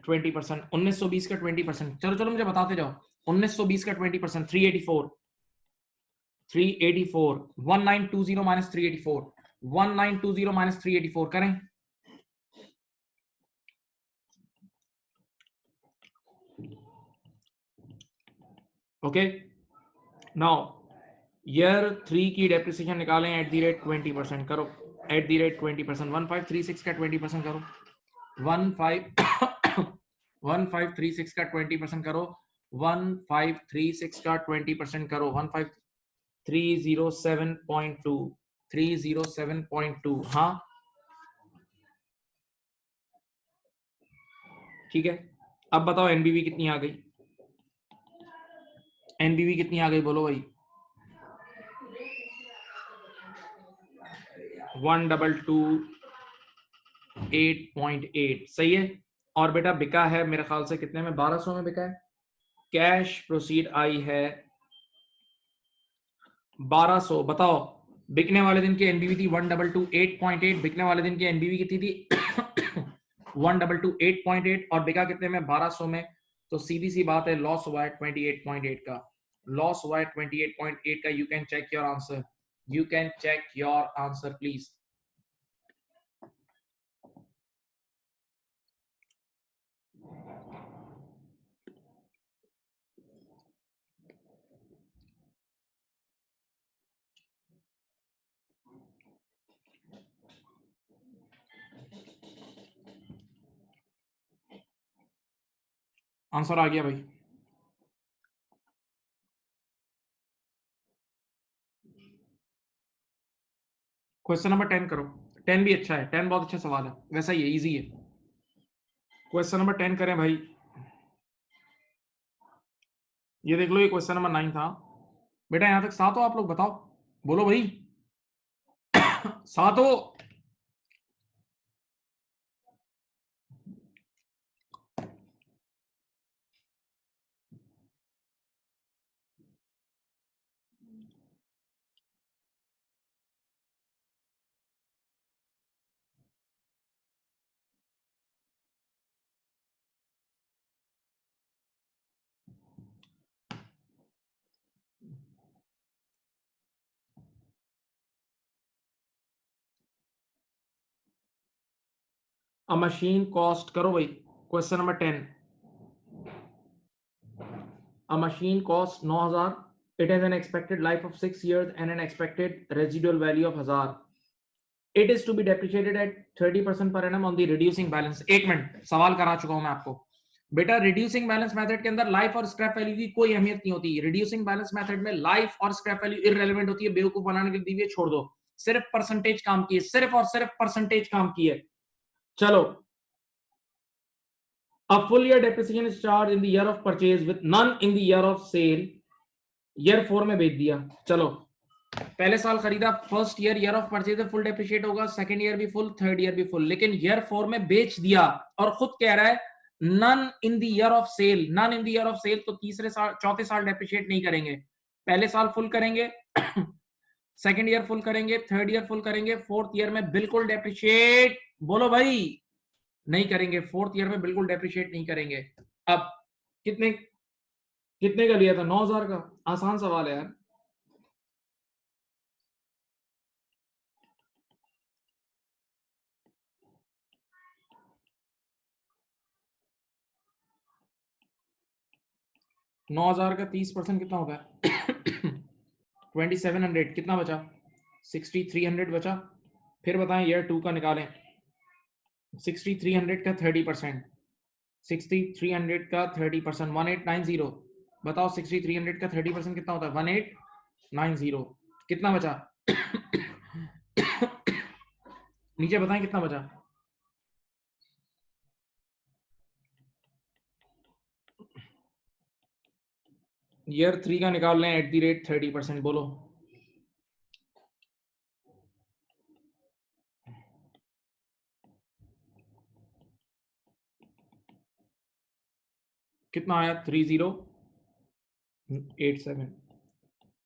20%, 1920 का 20%, चलो चलो मुझे बताते जाओ। 1920 का 20% 384, 384 1920 माइनस 384, 1920 माइनस 384 करें। ओके नाउ ईयर 3 की डेप्रिसिएशन निकालें एट द रेट 20%, करो एट द रेट 20%, 1536 का 20% करो, 1536 का 20% करो, 1536 का 20% करो, 15307.2, 307.2। हाँ ठीक है, अब बताओ एनबीवी कितनी आ गई, एनबीवी कितनी आ गई बोलो भाई। 1228.8 सही है। और बेटा बिका है मेरे ख्याल से कितने में, 1200 में बिका है। कैश प्रोसीड आई है 1200। बताओ बिकने वाले दिन की एनबीवी थी 1228.8, बिकने वाले दिन की एनबीवी कितनी थी 1228.8 और बिका कितने में 1200 में। तो सीधी सी बात है लॉस हुआ है 28.8 का, लॉस हुआ है 28.8 का। You can check your answer, you can check your answer please. Answer आ गया भाई। क्वेश्चन नंबर 10 करो। 10 भी अच्छा है, 10 बहुत अच्छा सवाल है, वैसा ही है, इजी है। क्वेश्चन नंबर 10 करें भाई। ये देख लो ये क्वेश्चन नंबर 9 था। बेटा यहां तक सात हो आप लोग, बताओ बोलो भाई। सात हो। 'अ मशीन कॉस्ट' करो भाई। Question number 10, a machine cost 9000, it has an expected life of 6 years and an expected residual value of 1000, it is to be depreciated at 30% per annum on the reducing balance. एक minute, सवाल करा चुका हूं मैं आपको। बेटा reducing balance method के अंदर लाइफ और स्क्रैप वैल्यू की कोई अहमियत नहीं होती। रिड्यूसिंग बैलेंस मेथड में लाइफ और स्क्रैप वैल्यू इररिलेवेंट होती है, बेवकूफ बनाने के लिए दी हुई है, छोड़ दो। सिर्फ परसेंटेज काम की है, सिर्फ और सिर्फ परसेंटेज काम की है। चलो, a full year depreciation is charged in the year of purchase with none in the year of sale, year 4 में बेच दिया। चलो पहले साल खरीदा, first year of purchase full depreciate होगा, सेकंड ईयर भी फुल, थर्ड ईयर भी फुल, लेकिन ईयर 4 में बेच दिया और खुद कह रहा है none in the year of sale, none in the year of sale. तो तीसरे साल चौथे साल डेप्रिशिएट नहीं करेंगे, पहले साल फुल करेंगे, सेकंड ईयर फुल करेंगे, थर्ड ईयर फुल करेंगे, फोर्थ ईयर में बिल्कुल डेप्रिशिएट बोलो भाई नहीं करेंगे, फोर्थ ईयर में बिल्कुल डेप्रिशिएट नहीं करेंगे। अब कितने कितने का लिया था, 9000 का। आसान सवाल है यार। नौ हजार का 30% कितना होता है 2700, कितना बचा 6300 बचा। फिर बताएं ईयर 2 का निकालें, 6300 का 30%, 6300 का 30%, 1890। बताओ 6300 का 30% कितना होता है, 1890। कितना बचा नीचे बताएं कितना बचा। ईयर 3 का निकाल लें एट द रेट 30%, बोलो कितना आया? 3087।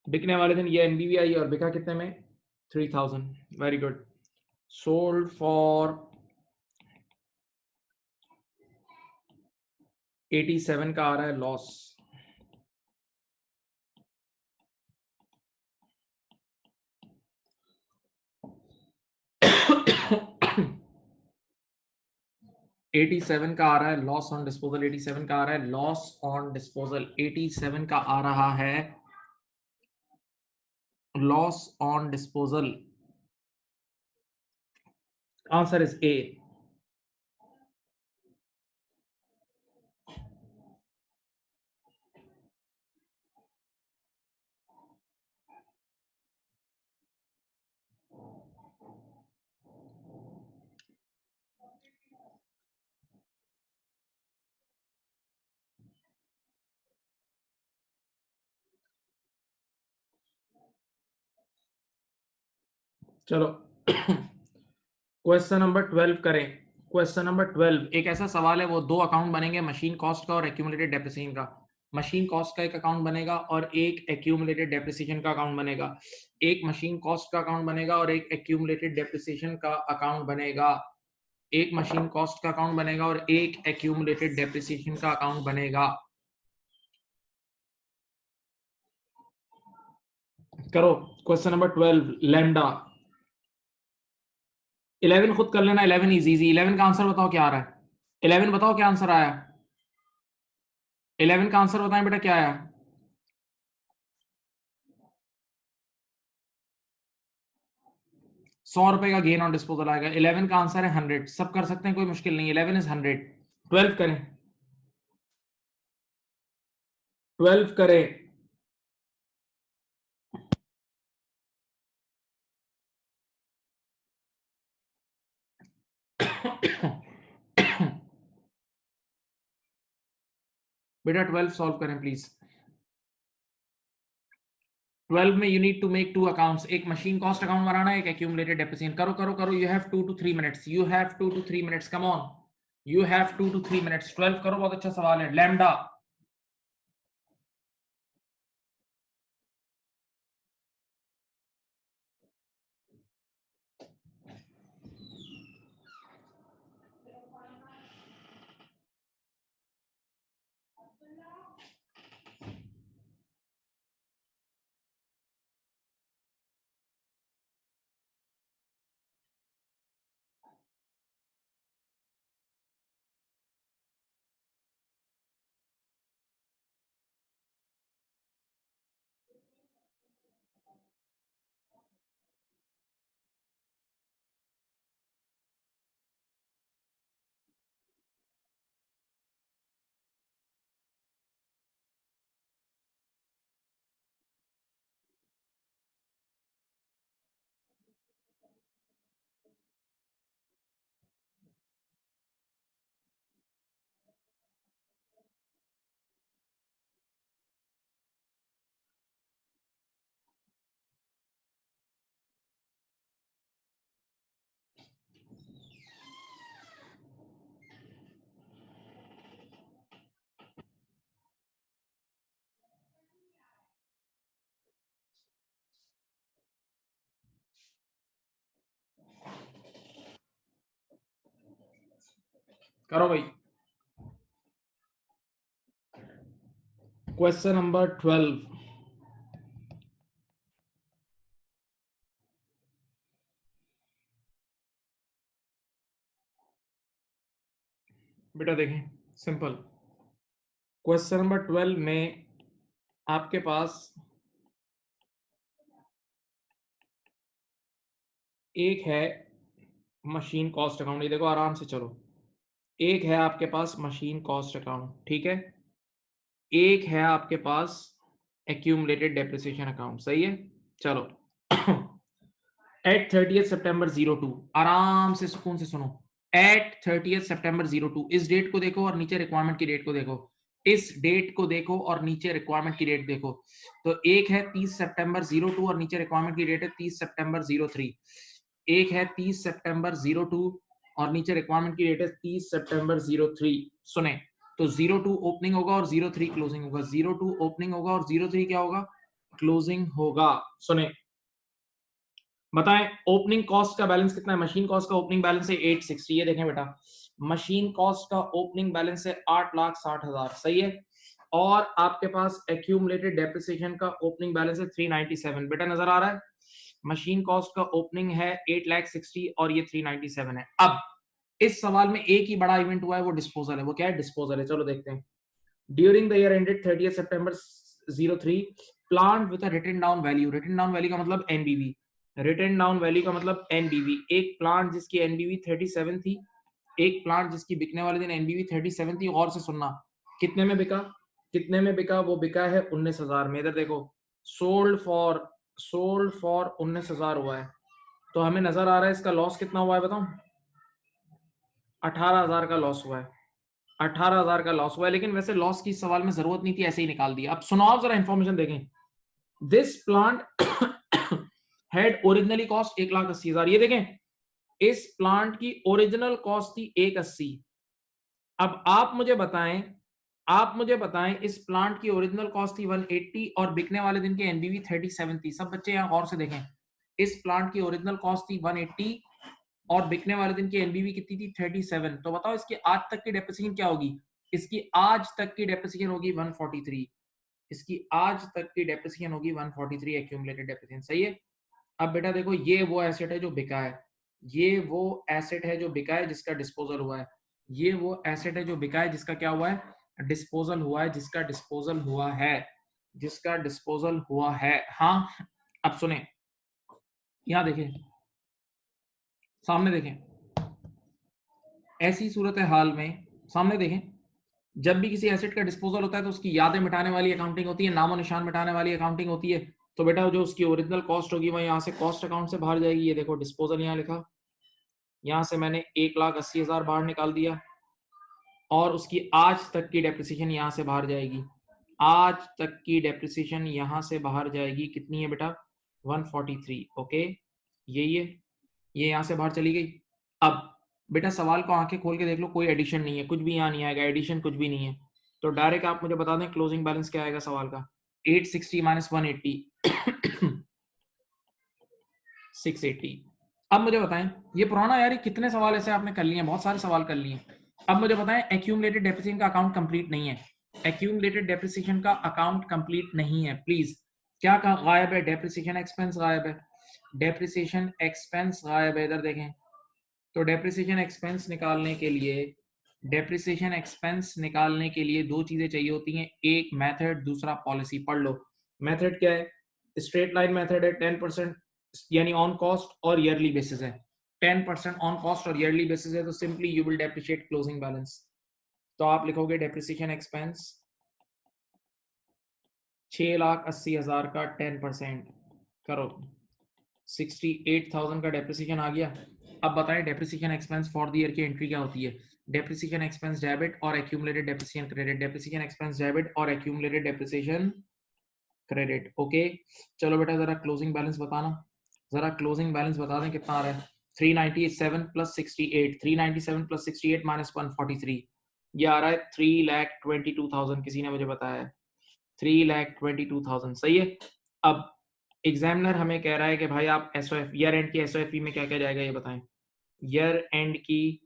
बिकने वाले दिन ये एनबीवी आई और बिका कितने में? 3000। Very good. सोल्ड फॉर 87 का आ रहा है लॉस। $87 का आ रहा है लॉस ऑन डिस्पोजल। 87 का आ रहा है लॉस ऑन डिस्पोजल। 87 का आ रहा है loss on disposal. Answer is a. चलो क्वेश्चन नंबर 12 करें। क्वेश्चन नंबर 12 एक ऐसा सवाल है, वो दो अकाउंट बनेंगे, मशीन कॉस्ट का और एक्यूमुलेटेड डेप्रिसिएशन का। मशीन कॉस्ट का एक अकाउंट बनेगा और एक एक्यूमुलेटेड डेप्रिसिएशन का अकाउंट बनेगा। एक मशीन कॉस्ट का अकाउंट बनेगा और एक एक्यूमुलेटेड डेप्रिसिएशन का अकाउंट बनेगा। एक मशीन कॉस्ट का अकाउंट बनेगा और एक एक्यूमुलेटेड डेप्रिसिएशन का अकाउंट बनेगा। करो क्वेश्चन नंबर 12 लैम्डा। 11 खुद कर लेना, 11 इजी। 11 का आंसर बताओ क्या आ रहा है? 11 बताओ क्या आंसर आया? 11 का आंसर बताएं बेटा, क्या आया? ₹100 का गेन ऑन डिस्पोजल आएगा। 11 का आंसर है 100। सब कर सकते हैं, कोई मुश्किल नहीं। 11 इज 100। 12 करें। 12 करें। बेटा 12 सॉल्व करें प्लीज। 12 में you need to make two accounts. एक मशीन कॉस्ट अकाउंट बनाना है, एक एक्यूमुलेटेड डेप्रिसिएशन। करो करो करो। You have 2 to 3 minutes. You have 2 to 3 minutes. Come on, you have 2 to 3 minutes. 12 करो, बहुत अच्छा सवाल है। लैम्डा। करो भाई। Question number 12। बेटा देखें, सिंपल। क्वेश्चन नंबर 12 में आपके पास एक है मशीन कॉस्ट अकाउंट। ये देखो आराम से चलो। एक है आपके पास मशीन कॉस्ट अकाउंट, ठीक है। एक है आपके पास एक्यूमुलेटेड डेप्रिसिएशन अकाउंट, सही है। चलो एट 30th September 02, आराम से सुकून से सुनो। एट 30th September 02, इस डेट को देखो और नीचे रिक्वायरमेंट की डेट को देखो। इस डेट को देखो और नीचे रिक्वायरमेंट की डेट देखो। तो एक है 30 सितंबर 02 और नीचे रिक्वायरमेंट की डेट है 30 सितंबर 03। एक है 30 सितंबर 02 और नीचे रिक्वायरमेंट की डेट है 30 सितंबर 03। सुने, तो 02 ओपनिंग होगा और 03 क्लोजिंग होगा। 02 ओपनिंग होगा और 03 क्या होगा? क्लोजिंग होगा। सुने, बताएं ओपनिंग कॉस्ट का बैलेंस कितना है? मशीन कॉस्ट का ओपनिंग बैलेंस है 860। ये देखें बेटा, मशीन कॉस्ट का ओपनिंग बैलेंस है 8,60,000। सही है। और आपके पास एक्यूमुलेटेड डेप्रिसिएशन का ओपनिंग बैलेंस है 397। बेटा नजर आ रहा है? मशीन कॉस्ट का ओपनिंग है 8,60,000 और ये 397 है। अब इस सवाल में एक ही बड़ा इवेंट हुआ है, वो डिस्पोजल है। वो क्या है? डिस्पोजल है। चलो देखते हैं। During the year ended 30 September 03, plant with a written down value. Written down value का मतलब एनबीवी। रिटन डाउन वैल्यू का मतलब एनबीवी। एक प्लांट जिसकी एनबीवी 37 थी, एक प्लांट जिसकी बिकने वाले दिन एनबीवी 37 थी। और से सुनना, कितने में बिका? कितने में बिका? वो बिका है 19,000 में। इधर देखो, सोल्ड फॉर 19,000 हुआ है। तो हमें नजर आ रहा है इसका लॉस कितना हुआ है बताऊं? 18,000 का लॉस हुआ है। 18,000 का लॉस हुआ है। लेकिन वैसे लॉस की सवाल में जरूरत नहीं थी, ऐसे ही निकाल दिया। अब सुनो, आप जरा इंफॉर्मेशन देखें। This plant had originally cost 1,80,000। ये देखें, इस प्लांट की ओरिजिनल कॉस्ट थी 180। अब आप मुझे बताएं इस प्लांट की ओरिजिनल कॉस्ट थी 180 और बिकने वाले दिन की एनबीवी 37 थी। सब बच्चे यहां गौर से देखें, इस प्लांट की ओरिजिनल कॉस्ट थी 180 और बिकने वाले दिन की एनबीवी कितनी थी? 37। तो बताओ इसकी आज तक की डेप्रिसिएशन क्या होगी? इसकी आज तक की डेप्रिसिएशन होगी 143। इसकी आज तक की डेप्रिसिएशन होगी 143 एक्यूमुलेटेड डेप्रिसिएशन। सही है। अब बेटा देखो, ये वो एसेट है जो बिका है। ये वो एसेट है जो बिका है जिसका डिस्पोजल हुआ है। ये वो एसेट है जो बिका है जिसका क्या हुआ है? डिस्पोजल हुआ है। जिसका डिस्पोजल हुआ है। जिसका डिस्पोजल हुआ है। हाँ, अब सुने, यहां देखें, सामने देखें। ऐसी सूरत हाल में सामने देखें, जब भी किसी एसेट का डिस्पोजल होता है तो उसकी यादें मिटाने वाली अकाउंटिंग होती है, नामो निशान मिटाने वाली अकाउंटिंग होती है। तो बेटा जो उसकी ओरिजिनल कॉस्ट होगी वह यहाँ से कॉस्ट अकाउंट से बाहर जाएगी। ये देखो डिस्पोजल यहाँ लिखा, यहाँ से मैंने 1,80,000 बाहर निकाल दिया और उसकी आज तक की डेप्रिसिएशन यहाँ से बाहर जाएगी। आज तक की डेप्रिसिएशन यहाँ से बाहर जाएगी। कितनी है बेटा? 143। ओके, यही है, ये यहाँ से बाहर चली गई। अब बेटा सवाल को आंखें खोल के देख लो, कोई एडिशन नहीं है, कुछ भी यहाँ नहीं आएगा, एडिशन कुछ भी नहीं है। तो डायरेक्ट आप मुझे बता दें क्लोजिंग बैलेंस क्या आएगा सवाल का? 860 माइनस 180 680। अब मुझे बताएं, ये पुराना यार, ये कितने सवाल ऐसे आपने कर लिए हैं? बहुत सारे सवाल कर लिए हैं। अब मुझे बताएं, एक्यूमुलेटेड डेप्रिसिएशन का अकाउंट कंप्लीट नहीं है। एक्यूमुलेटेड डेप्रिसिएशन का अकाउंट कंप्लीट नहीं है। प्लीज, क्या गायब है? डेप्रिसिएशन एक्सपेंस गायब है। डेप्रिसिएशन एक्सपेंस गायब है। इधर देखें, तो डेप्रिसिएशन एक्सपेंस निकालने के लिए दो चीजें चाहिए होती हैं, एक मेथड, दूसरा पॉलिसी। पढ़ लो। मेथड क्या है? स्ट्रेट लाइन मेथड है, 10% यानी ऑन कॉस्ट और ईयरली बेसिस है। 10% ऑन कॉस्ट और ईयरली बेसिस है, तो simply you will depreciate closing balance. तो आप लिखोगे डेप्रिसिएशन एक्सपेंस 6,80,000 का 10% करो, 68,000 का डेप्रिसिएशन आ गया। अब बताएं depreciation expense for the year की एंट्री क्या होती है? डेप्रिसिएशन एक्सपेंस डेबिट और accumulated depreciation credit. Depreciation expense debit और एक्यूमुलेटेड डेप्रिसिएशन क्रेडिट। ओके, चलो बेटा जरा क्लोजिंग बैलेंस बताना। जरा क्लोजिंग बैलेंस बता दें कितना आ रहा है? 397 प्लस 68, 397 प्लस 68 माइनस 143, ये आ रहा है 3,22,000। किसी ने मुझे बताया है 3,22,000। सही है। अब एग्जामिनर हमें कह रहा है कि भाई आप एसओएफ ईयर एंड की एसओएफपी में क्या क्या जाएगा ये बताएं। ईयर एंड की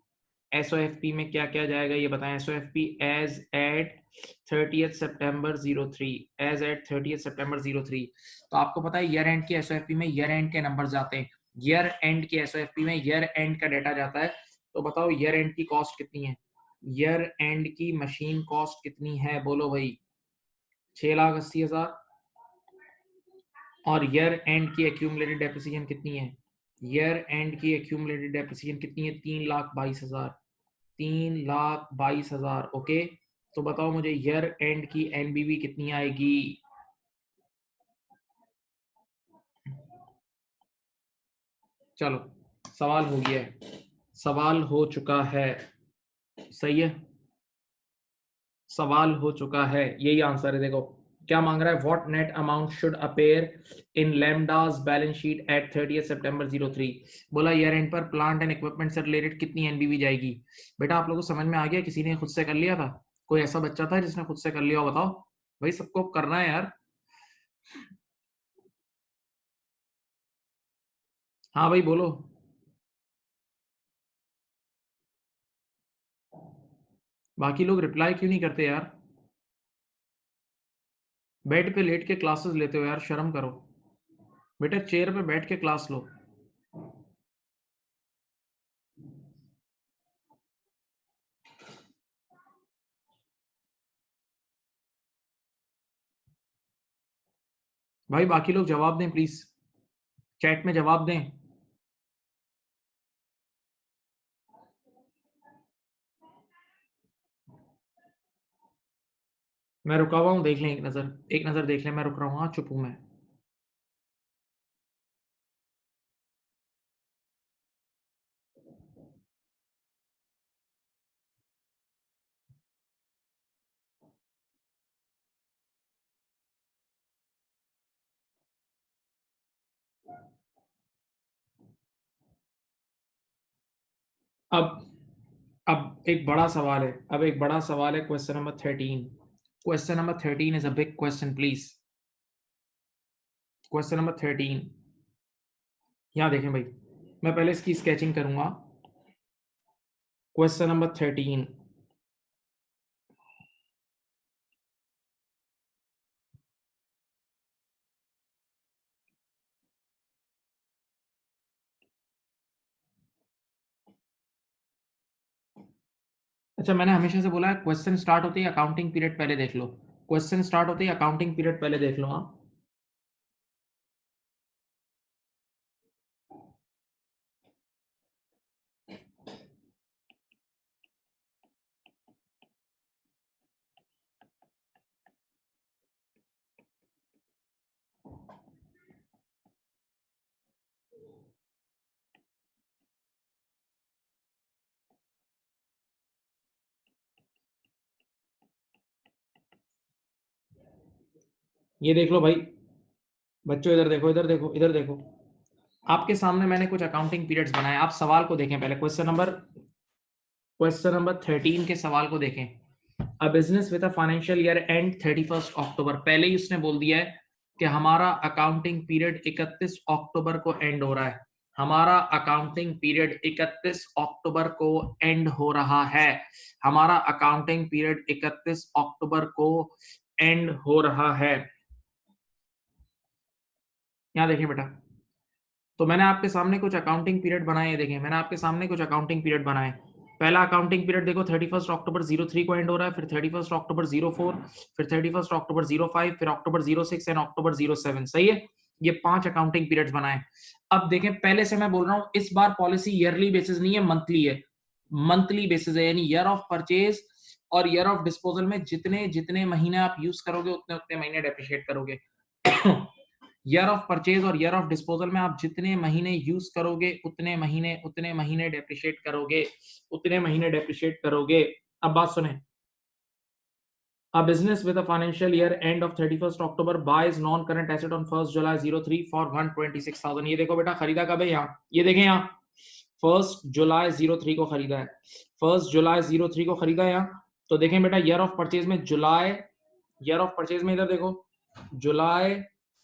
एसओएफपी में क्या क्या जाएगा ये बताएं। एसओएफपी एज एट 30th सितंबर 03, एज एट 30th सितंबर 03। तो आपको पता है ईयर एंड की एसओएफपी में ईयर एंड के नंबर जाते हैं। ईयर एंड की एसओएफपी में ईयर एंड का डाटा जाता है। तो बताओ ईयर एंड की कॉस्ट कितनी है? ईयर एंड की मशीन कॉस्ट कितनी है? बोलो भाई। 6,80,000। और ईयर एंड की एक्यूमुलेटेड डेप्रिसिएशन कितनी है? ईयर एंड की एक्यूमुलेटेड डेप्रिसिएशन कितनी है? 3,22,000। 3,22,000। ओके, तो बताओ मुझे ईयर एंड की एनबीवी कितनी आएगी? चलो, सवाल हो गया है, सवाल हो चुका है। सही है। सवाल हो चुका है, यही आंसर है। देखो क्या मांग रहा है, what net amount should appear in Lambda's balance sheet at 30 September 03। बोला ईयर एंड पर प्लांट एंड इक्विपमेंट से रिलेटेड कितनी एनबीवी जाएगी। बेटा आप लोगों को समझ में आ गया, किसी ने खुद से कर लिया था, कोई ऐसा बच्चा था जिसने खुद से कर लिया हो, बताओ भाई, सबको करना है यार। हाँ भाई बोलो। बाकी लोग रिप्लाई क्यों नहीं करते यार, बेड पे लेट के क्लासेस लेते हो यार, शर्म करो। बेटा चेयर पे बैठ के क्लास लो। भाई बाकी लोग जवाब दें प्लीज, चैट में जवाब दें। मैं रुका हुआ हूँ, देख लें एक नजर, एक नजर देख लें, मैं रुक रहा हूँ, हाँ चुप हूँ मैं। अब एक बड़ा सवाल है, अब एक बड़ा सवाल है, question number 13। Question number 13 is a big question please. Question number 13, यहाँ देखें भाई, मैं पहले इसकी स्केचिंग करूंगा। क्वेश्चन नंबर 13, अच्छा मैंने हमेशा से बोला है क्वेश्चन स्टार्ट होते ही अकाउंटिंग पीरियड पहले देख लो, क्वेश्चन स्टार्ट होते ही अकाउंटिंग पीरियड पहले देख लो। हाँ ये देख लो भाई, बच्चों इधर देखो, इधर देखो, इधर देखो, आपके सामने मैंने कुछ अकाउंटिंग पीरियड्स बनाए, आप सवाल को देखें पहले, क्वेश्चन नंबर 13 के सवाल को देखें। A business with a financial year and 31 अक्टूबर, पहले ही उसने बोल दिया है कि हमारा अकाउंटिंग पीरियड 31 अक्टूबर को एंड हो रहा है, हमारा अकाउंटिंग पीरियड 31 अक्टूबर को एंड हो रहा है, हमारा अकाउंटिंग पीरियड 31 अक्टूबर को एंड हो रहा है। यहाँ देखें बेटा, तो मैंने आपके सामने कुछ अकाउंटिंग पीरियड बनाए, देखें मैंने आपके सामने कुछ अकाउंटिंग पीरियड बनाए। पहला अकाउंटिंग पीरियड देखो 31 अक्टूबर 03 को एंड हो रहा है, फिर 31 अक्टूबर 04, फिर 31 अक्टूबर 05, फिर अक्टूबर 06 एंड अक्टूबर 07, सही है। ये 5 अकाउंटिंग पीरियड्स बनाए। अब देखें, पहले से मैं बोल रहा हूं, इस बार पॉलिसी ईयरली बेसिस नहीं है, मंथली है, मंथली बेसिस है, यानी ईयर ऑफ परचेज और ईयर ऑफ डिस्पोजल में जितने जितने महीने आप यूज करोगे उतने उतने महीने डेप्रिशिएट करोगे। ईयर ऑफ परचेज और ईयर ऑफ डिस्पोजल में आप जितने महीने यूज करोगे उतने महीने डेप्रिशिएट करोगे, उतने महीने डेप्रिशिएट करोगे। अब बात सुने, A business with a financial year end of 31st October buys non-current asset on 1st July 03 for 126,000। ये देखो बेटा, खरीदा कब है, यहाँ ये देखें, यहाँ 1st जुलाई 03 को खरीदा है, 1st जुलाई 03 को खरीदा है यहाँ। तो देखें बेटा, ईयर ऑफ परचेज में जुलाई, ईयर ऑफ परचेज में इधर देखो, जुलाई,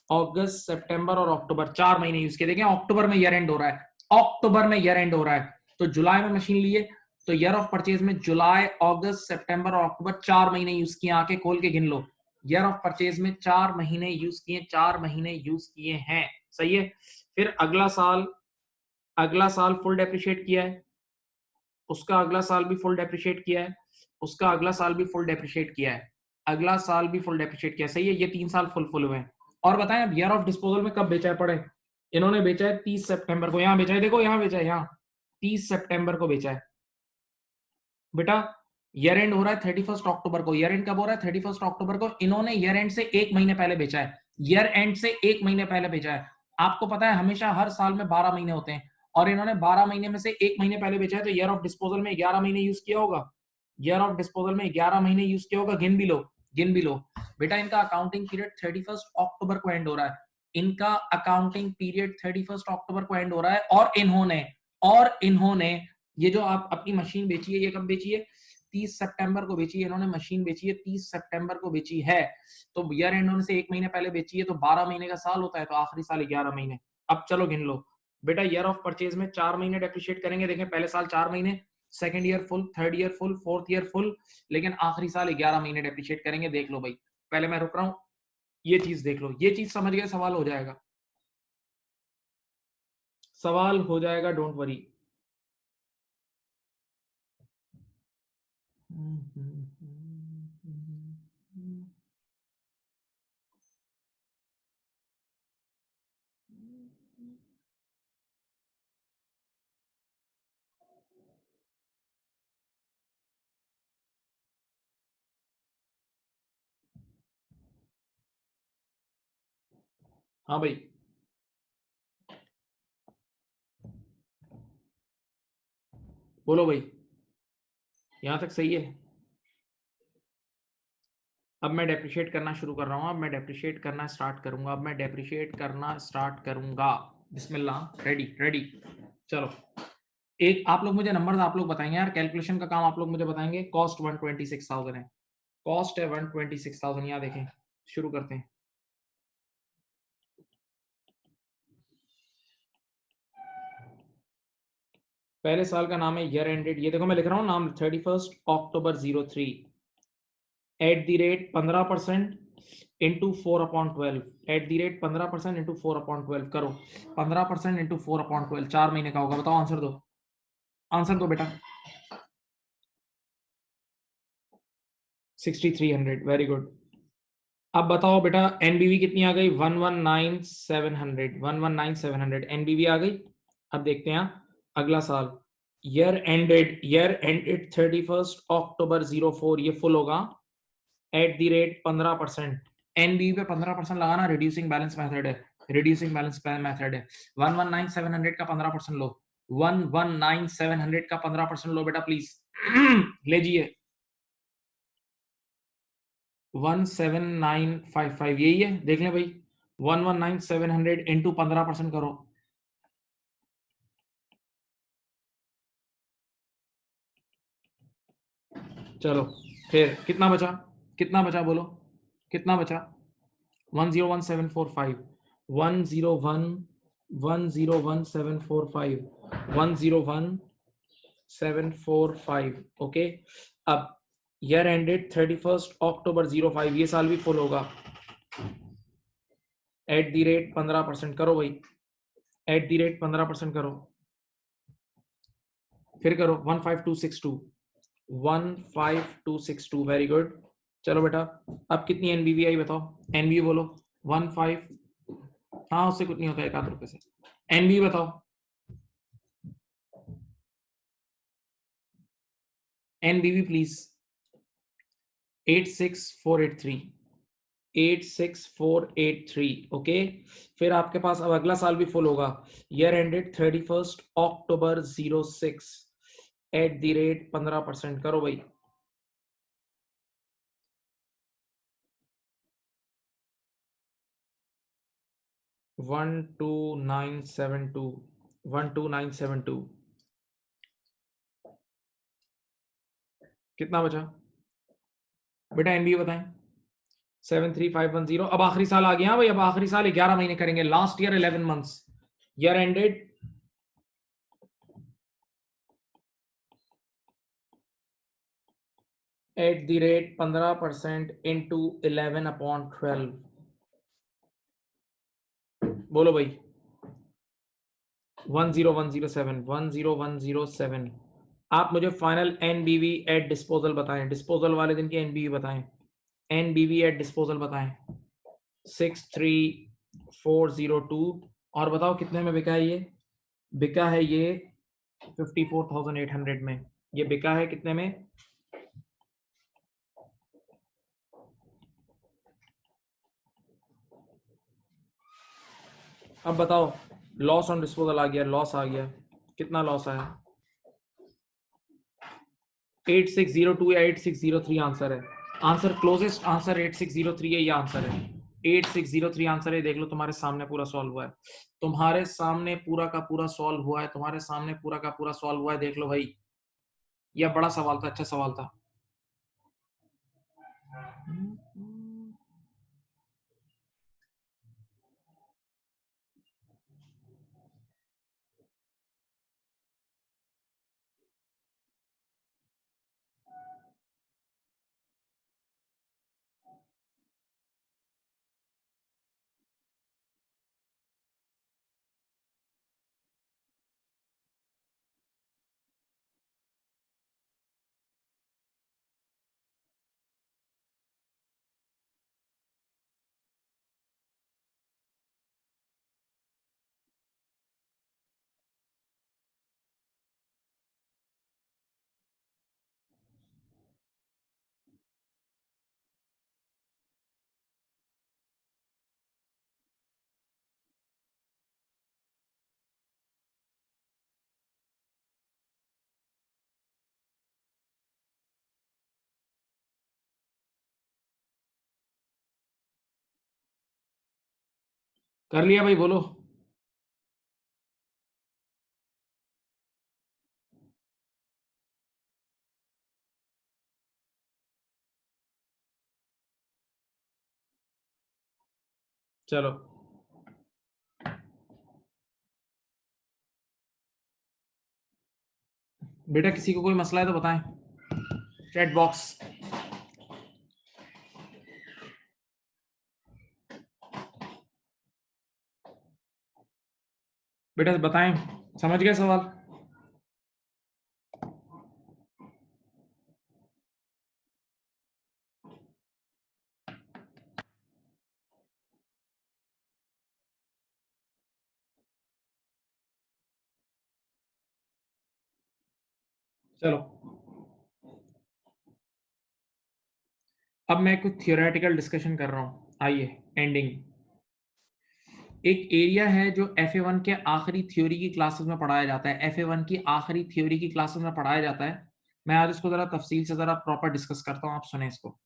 अगस्त, सितंबर और अक्टूबर, 4 महीने यूज किए। देखें अक्टूबर में ईयर एंड हो रहा है, अक्टूबर में ईयर एंड हो रहा है, तो जुलाई में मशीन लिए, तो ईयर ऑफ परचेज में जुलाई, अगस्त, सितंबर और अक्टूबर 4 महीने यूज किए, आंखें खोल के गिन लो, ईयर ऑफ परचेज में 4 महीने यूज किए, 4 महीने यूज किए हैं, सही है। फिर अगला साल फुल डेप्रिशिएट किया है, उसका अगला साल भी फुल डेप्रिशिएट किया है, उसका अगला साल भी फुल डेप्रिशिएट किया है, अगला साल भी फुल डेप्रिशिएट किया है, सही है। ये 3 साल फुल हुए हैं। और बताएं अब ईयर ऑफ डिस्पोजल में कब बेचा है, पढ़े, इन्होंने बेचा है 30 सितंबर को, यहाँ बेचा है, देखो यहाँ बेचा है, यहाँ 30 सितंबर को बेचा है। बेटा ईयर एंड हो रहा है 31 अक्टूबर को, ईयर एंड कब हो रहा है, 31 अक्टूबर को, इन्होंने ईयर एंड से 1 महीने पहले बेचा है, ईयर एंड से 1 महीने पहले बेचा है। आपको पता है हमेशा हर साल में 12 महीने होते हैं, और इन्होंने 12 महीने में से 1 महीने पहले बेचा है, तो ईयर ऑफ डिस्पोजल में 11 महीने यूज किया होगा, ईयर ऑफ डिस्पोजल में 11 महीने यूज किया होगा, गिन भी लो, गिन भी लो बेटा। इनका अकाउंटिंग पीरियड 31 अक्टूबर को एंड हो रहा है, इनका अकाउंटिंग पीरियड 31 अक्टूबर को एंड हो रहा है। और इन्होंने ये जो आप अपनी मशीन बेची है, ये कब बेची है? 30 सितंबर को बेची है इन्होंने, मशीन बेची है 30 सितंबर को बेची है, तो ईयर एंड होने से 1 महीने पहले बेची है, तो 12 महीने का साल होता है, तो आखिरी साल 11 महीने। अब चलो गिन लो बेटा, ईयर ऑफ परचेज में 4 महीने डेप्रिशिएट करेंगे, देखें पहले साल 4 महीने, second year full, third year full, fourth year full, लेकिन आखिरी साल 11 महीने डेप्रिशिएट करेंगे। देख लो भाई, पहले मैं रुक रहा हूं, ये चीज देख लो, ये चीज समझ गए, सवाल हो जाएगा, सवाल हो जाएगा, डोंट वरी। हाँ भाई, बोलो भाई, यहां तक सही है? अब मैं डेप्रिशिएट करना शुरू कर रहा हूँ, अब मैं डेप्रिशिएट करना स्टार्ट करूंगा, अब मैं डेप्रिशिएट करना स्टार्ट करूंगा। बिस्मिल्लाह, रेडी रेडी, चलो। एक आप लोग मुझे नंबर्स आप लोग बताएंगे यार, कैलकुलेशन का काम आप लोग मुझे बताएंगे। कॉस्ट 126,000 है, कॉस्ट है 126,000, यहाँ देखें, शुरू करते हैं। पहले साल का नाम है ईयर एंडेड, ये देखो मैं लिख रहा हूँ नाम, 31 अक्टूबर 03 at the rate 15% into 4/12, at the rate 15% into 4/12 करो, 15% इंटू 4/12 4 महीने का होगा, बताओ आंसर दो, आंसर दो बेटा। 6300, वेरी गुड। अब बताओ बेटा, एनबीवी कितनी आ गई? 119,700, 119,700 एनबीवी आ गई। अब देखते हैं अगला साल, ईयर एंडेड 31 अक्टूबर 04, ये फुल होगा एट द रेट 15%, एनबीवी पे 15% लगाना, रिड्यूसिंग बैलेंस मेथड है, रिड्यूसिंग बैलेंस मेथड है। 119,700 का 15% लो, 119,700 का 15% लो बेटा प्लीज, लीजिए 17955, यही है, देख लें भाई, 119,700 इंटू 15% करो, चलो फिर कितना बचा, कितना बचा बोलो, कितना बचा? 101,745, 101,745, 101,745, ओके। अब ईयर एंडेड 31 अक्टूबर 05, ये साल भी फुल होगा, एट द रेट 15% करो भाई, एट द रेट 15% करो, फिर करो 15262, 15262, वेरी गुड। चलो बेटा, अब कितनी एनबीवी आई बताओ, एनबीवी बोलो, 15, हाँ उससे कुछ नहीं होता, 1 आध रुपए से। एनबीवी बताओ, एनबीवी प्लीज। 86483, 86483, ओके। फिर आपके पास अब अगला साल भी फुल होगा, year ended 31 October 06 at the rate 15% करो भाई, 12972, 12972, कितना बचा बेटा? एनबीए बताएं। 73510। अब आखिरी साल आ गया भाई, अब आखिरी साल 11 महीने करेंगे, last year 11 months, year ended at the rate 15% into 11/12, बोलो भाई। 10107, 10107। आप मुझे फाइनल एनबीवी एट डिस्पोजल बताएं, डिस्पोजल वाले दिन की एनबीवी बताएं, एनबीवी एट डिस्पोजल बताएं। 63402, और बताओ कितने में बिका है ये? बिका है ये 54,800 में, ये बिका है कितने में? अब बताओ, लॉस ऑन डिस्पोजल आ गया, लॉस आ गया, कितना लॉस आया? 8602 या 8603 आंसर है। आंसर क्लोजेस्ट आंसर 8603 है, ये आंसर है 8603 आंसर है। देख लो तुम्हारे सामने पूरा सॉल्व हुआ है, तुम्हारे सामने पूरा का पूरा सॉल्व हुआ है, तुम्हारे सामने पूरा का पूरा सॉल्व हुआ है। देख लो भाई, यह बड़ा सवाल था, अच्छा सवाल था। कर लिया भाई, बोलो। चलो बेटा, किसी को कोई मसला है तो बताएं, चैट बॉक्स। बेटा बताएं, समझ गए सवाल? चलो अब मैं कुछ थियोरेटिकल डिस्कशन कर रहा हूं, आइए एंडिंग। एक एरिया है जो FA1 के आखिरी थ्योरी की क्लासेस में पढ़ाया जाता है, FA1 की आखिरी थ्योरी की क्लासेस में पढ़ाया जाता है। मैं आज इसको जरा तफसील से जरा प्रॉपर डिस्कस करता हूं, आप सुने इसको।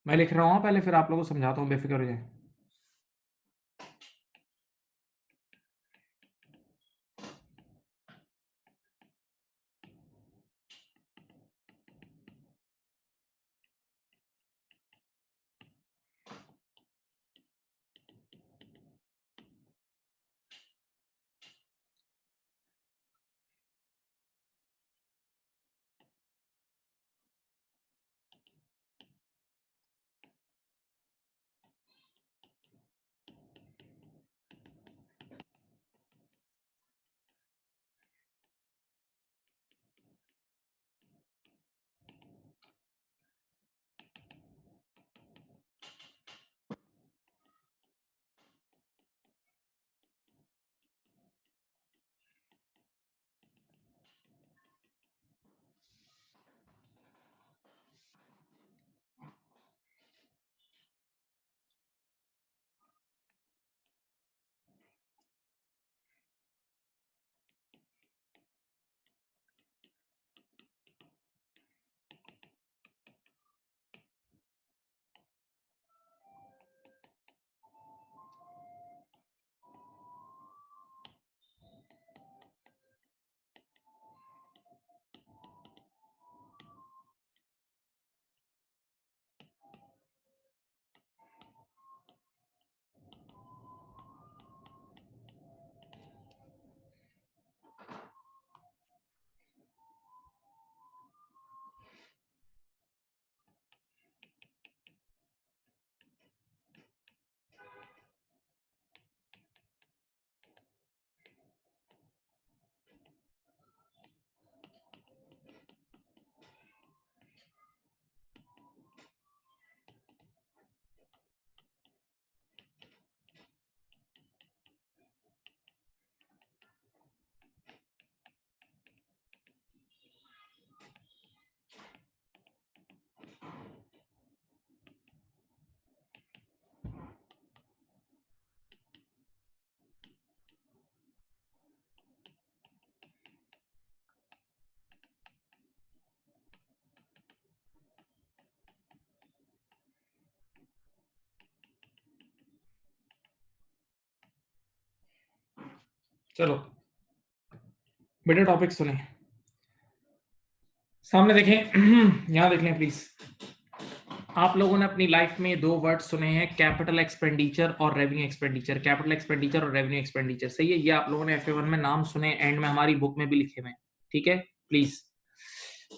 मैं लिख रहा हूँ पहले, फिर आप लोगों को समझाता हूँ, बेफिक्र हो जाए। चलो बेटा, टॉपिक सुने, सामने देखें। यहाँ देख लें प्लीज। आप लोगों ने अपनी लाइफ में दो वर्ड सुने हैं, कैपिटल एक्सपेंडिचर और रेवेन्यू एक्सपेंडिचर। कैपिटल एक्सपेंडिचर और रेवेन्यू एक्सपेंडिचर, सही है? ये आप लोगों ने FA1 में नाम सुने, एंड में हमारी बुक में भी लिखे हुए हैं, ठीक है? प्लीज,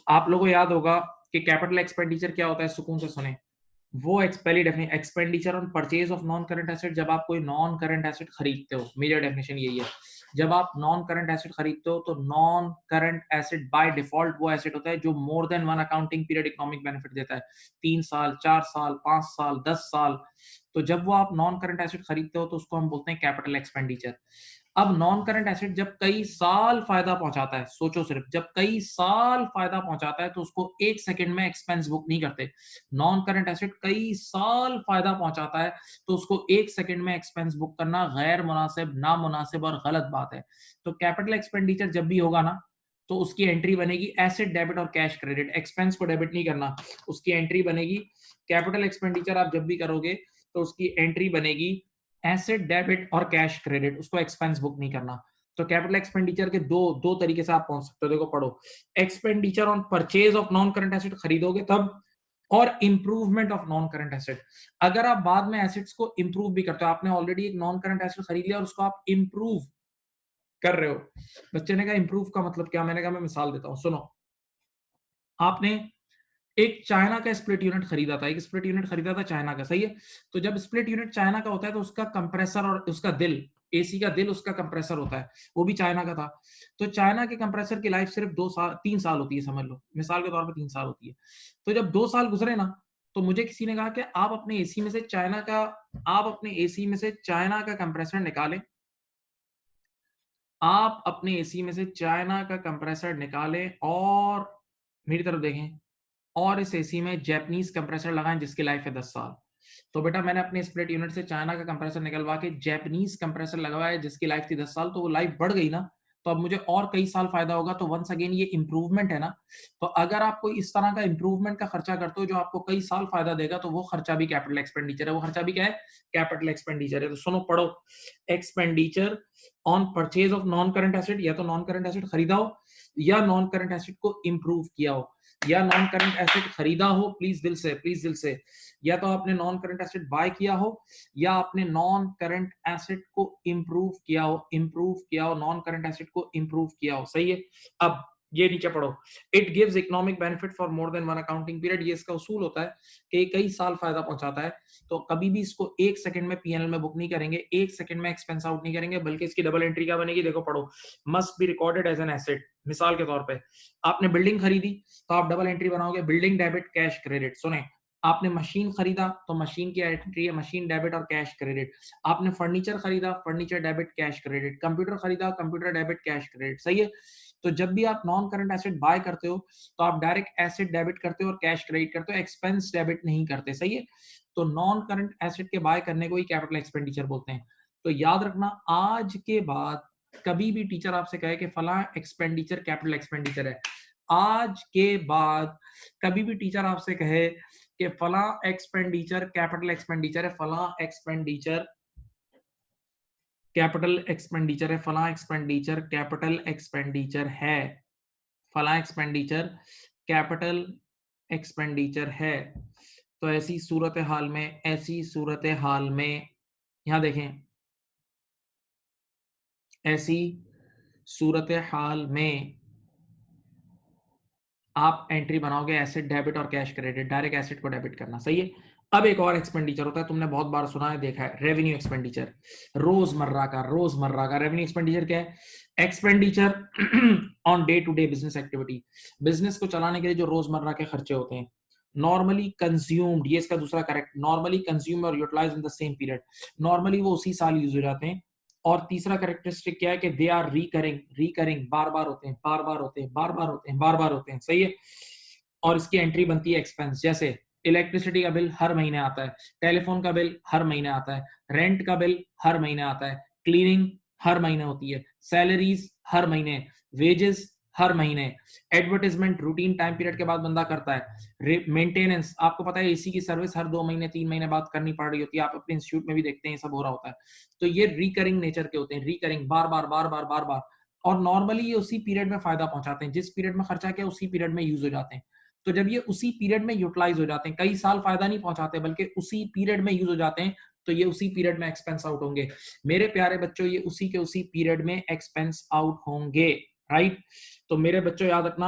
आप लोगों को याद होगा कि कैपिटल एक्सपेंडिचर क्या होता है, सुकून से सुने। वो पहली definition, expenditure on purchase of non current asset. जब आप कोई नॉन करंट एसेट खरीदते हो, मेजर डेफिनेशन यही है। जब आप नॉन करंट एसेट खरीदते हो तो non current asset by default वो एसेट होता है जो more than one accounting period economic benefit देता है। 3 साल, 4 साल, 5 साल, 10 साल। तो जब वो आप नॉन करंट एसेट खरीदते हो तो उसको हम बोलते हैं कैपिटल एक्सपेंडिचर। अब नॉन करंट एसेट जब कई साल फायदा पहुंचाता है, सोचो सिर्फ, जब कई साल फायदा पहुंचाता है तो उसको 1 सेकंड में एक्सपेंस बुक नहीं करते। नॉन करंट एसेट कई साल फायदा पहुंचाता है तो उसको 1 सेकंड में एक्सपेंस बुक करना गैर मुनासिब, नामुनासिब और गलत बात है। तो कैपिटल एक्सपेंडिचर जब भी होगा ना, तो उसकी एंट्री बनेगी एसेट डेबिट और कैश क्रेडिट। एक्सपेंस को डेबिट नहीं करना, उसकी एंट्री बनेगी। कैपिटल एक्सपेंडिचर आप जब भी करोगे तो उसकी एंट्री बनेगी एसेट डेबिट और कैश क्रेडिट, उसको एक्सपेंस बुक नहीं करना। तो कैपिटल एक्सपेंडिचर के दो दो तरीके से आप पहुंच सकते हो, देखो पढ़ो। Expenditure on purchase of non current asset खरीदोगे तब, और improvement of non current asset. अगर आप बाद में एसेट्स को इंप्रूव भी करते हो, आपने ऑलरेडी एक नॉन करंट एसेट खरीद लिया और उसको आप इंप्रूव कर रहे हो। बच्चे ने कहा इम्प्रूव का मतलब क्या? मैंने कहा मैं मिसाल देता हूँ, सुनो। आपने एक चाइना का स्प्लिट यूनिट खरीदा था, एक स्प्लिट यूनिट खरीदा था चाइना का, सही है। तो जब स्प्लिट यूनिट चाइना का होता है तो उसका कंप्रेसर और उसका दिल, एसी का दिल उसका कंप्रेसर होता है, वो भी चाइना का था। तो चाइना के कंप्रेसर की लाइफ सिर्फ 2 साल 3 साल होती है, समझ लो, मिसाल के तौर पर 3 साल होती है। तो जब 2 साल गुजरे ना, तो मुझे किसी ने कहा कि आप अपने एसी में से चाइना का, आप अपने एसी में से चाइना का कंप्रेसर निकालें, आप अपने एसी में से चाइना का कंप्रेसर निकालें और मेरी तरफ देखें, और इस एसी में जैपनीज कंप्रेसर लगाएं जिसकी लाइफ है 10 साल। तो बेटा मैंने अपने स्प्लिट यूनिट से चाइना का कंप्रेसर निकलवा के जैपनीज कंप्रेसर लगवाया जिसकी लाइफ थी 10 साल, तो वो लाइफ बढ़ गई ना, तो अब मुझे और कई साल फायदा होगा। तो वंस अगेन ये इंप्रूवमेंट है ना। तो अगर आप कोई इस तरह का इंप्रूवमेंट का खर्चा करते हो जो आपको कई साल फायदा देगा, तो वो खर्चा भी कैपिटल एक्सपेंडिचर है। वो खर्चा भी क्या है? कैपिटल एक्सपेंडिचर है। तो सुनो, पढ़ो। Expenditure on purchase of non current asset, या तो नॉन करंट एसेट खरीदा हो, या नॉन करंट एसेट को इंप्रूव किया हो, या नॉन करंट एसेट खरीदा हो, प्लीज दिल से, प्लीज दिल से, या तो आपने नॉन करंट एसेट बाय किया हो, या आपने नॉन करंट एसेट को इंप्रूव किया हो, इंप्रूव किया हो, नॉन करंट एसेट को इंप्रूव किया हो, सही है। अब ये नीचे पढ़ो। It gives economic benefit for more than one accounting period. ये इसका उसूल होता है कि कई साल फायदा पहुंचाता है। तो कभी भी इसको 1 सेकंड में पीएनएल में बुक नहीं करेंगे, 1 सेकंड में एक्सपेंस आउट नहीं करेंगे, बल्कि इसकी डबल एंट्री क्या बनेगी? देखो पढ़ो। Must be recorded as an asset. मिसाल के तौर पे आपने बिल्डिंग खरीदी, तो आप डबल एंट्री बनाओगे, बिल्डिंग डेबिट कैश क्रेडिट। सुने, आपने मशीन खरीदा तो मशीन की एंट्री है मशीन डेबिट और कैश क्रेडिट। आपने फर्नीचर खरीदा, furniture debit cash credit. Computer खरीदा, कंप्यूटर डेबिट कैश क्रेडिट, सही है। तो जब भी आप नॉन करंट एसेट बाय करते हो, तो आप डायरेक्ट एसेट डेबिट करते हो और कैश क्रेडिट करते हो, एक्सपेंस डेबिट नहीं करते, सही है। तो नॉन करंट एसेट के बाय करने को ही कैपिटल एक्सपेंडिचर बोलते हैं। तो याद रखना, आज के बाद कभी भी टीचर आपसे कहे कि फला एक्सपेंडिचर कैपिटल एक्सपेंडिचर है, आज के बाद कभी भी टीचर आपसे कहे कि फला एक्सपेंडिचर कैपिटल एक्सपेंडिचर है, फला एक्सपेंडिचर कैपिटल एक्सपेंडिचर है, फला एक्सपेंडिचर कैपिटल एक्सपेंडिचर है, फला एक्सपेंडिचर कैपिटल एक्सपेंडिचर है, तो ऐसी सूरत हाल में, ऐसी सूरत हाल में, यहां देखें, ऐसी सूरत हाल में आप एंट्री बनाओगे एसेट डेबिट और कैश क्रेडिट, डायरेक्ट एसेट को डेबिट करना, सही है। अब एक और एक्सपेंडिचर होता है, तुमने बहुत बार सुना है, देखा है, रेवेन्यू एक्सपेंडिचर। रोजमर्रा का रेवेन्यू एक्सपेंडिचर क्या है? Expenditure on day to day business activity. Business को चलाने के लिए जो रोजमर्रा के खर्चे होते हैं, नॉर्मली कंज्यूम्ड, ये इसका दूसरा करेक्ट, नॉर्मली कंज्यूम और utilize in the same period, normally वो उसी साल यूज हो जाते हैं। और तीसरा कैरेक्टरिस्टिक क्या है कि दे आर रिकरिंग, रिकरिंग, बार बार होते हैं, बार बार होते हैं, बार बार होते हैं, बार बार होते हैं, सही है। और इसकी एंट्री बनती है एक्सपेंस, जैसे इलेक्ट्रिसिटी का बिल हर महीने आता है, टेलीफोन का बिल हर महीने आता है, रेंट का बिल हर महीने आता है, क्लीनिंग हर महीने होती है, सैलरीज हर महीने, वेजेस हर महीने, एडवर्टाइजमेंट रूटीन टाइम पीरियड के बाद बंदा करता है, मेंटेनेंस, आपको पता है एसी की सर्विस हर 2 महीने 3 महीने बाद करनी पड़ रही होती है, आप अपने इंस्टीट्यूट में भी देखते हैं, सब हो रहा होता है। तो ये रिकरिंग नेचर के होते हैं, रिकरिंग, बार बार बार बार बार बार। और नॉर्मली ये उसी पीरियड में फायदा पहुंचाते हैं, जिस पीरियड में खर्चा किया उसी पीरियड में यूज हो जाते हैं। तो जब ये उसी पीरियड में यूटिलाइज हो जाते हैं, कई साल फायदा नहीं पहुंचाते बल्कि उसी पीरियड में यूज हो जाते हैं, तो ये उसी पीरियड में एक्सपेंस आउट होंगे। मेरे प्यारे बच्चों, ये उसी के उसी पीरियड में एक्सपेंस आउट होंगे, राइट। तो मेरे बच्चों याद रखना,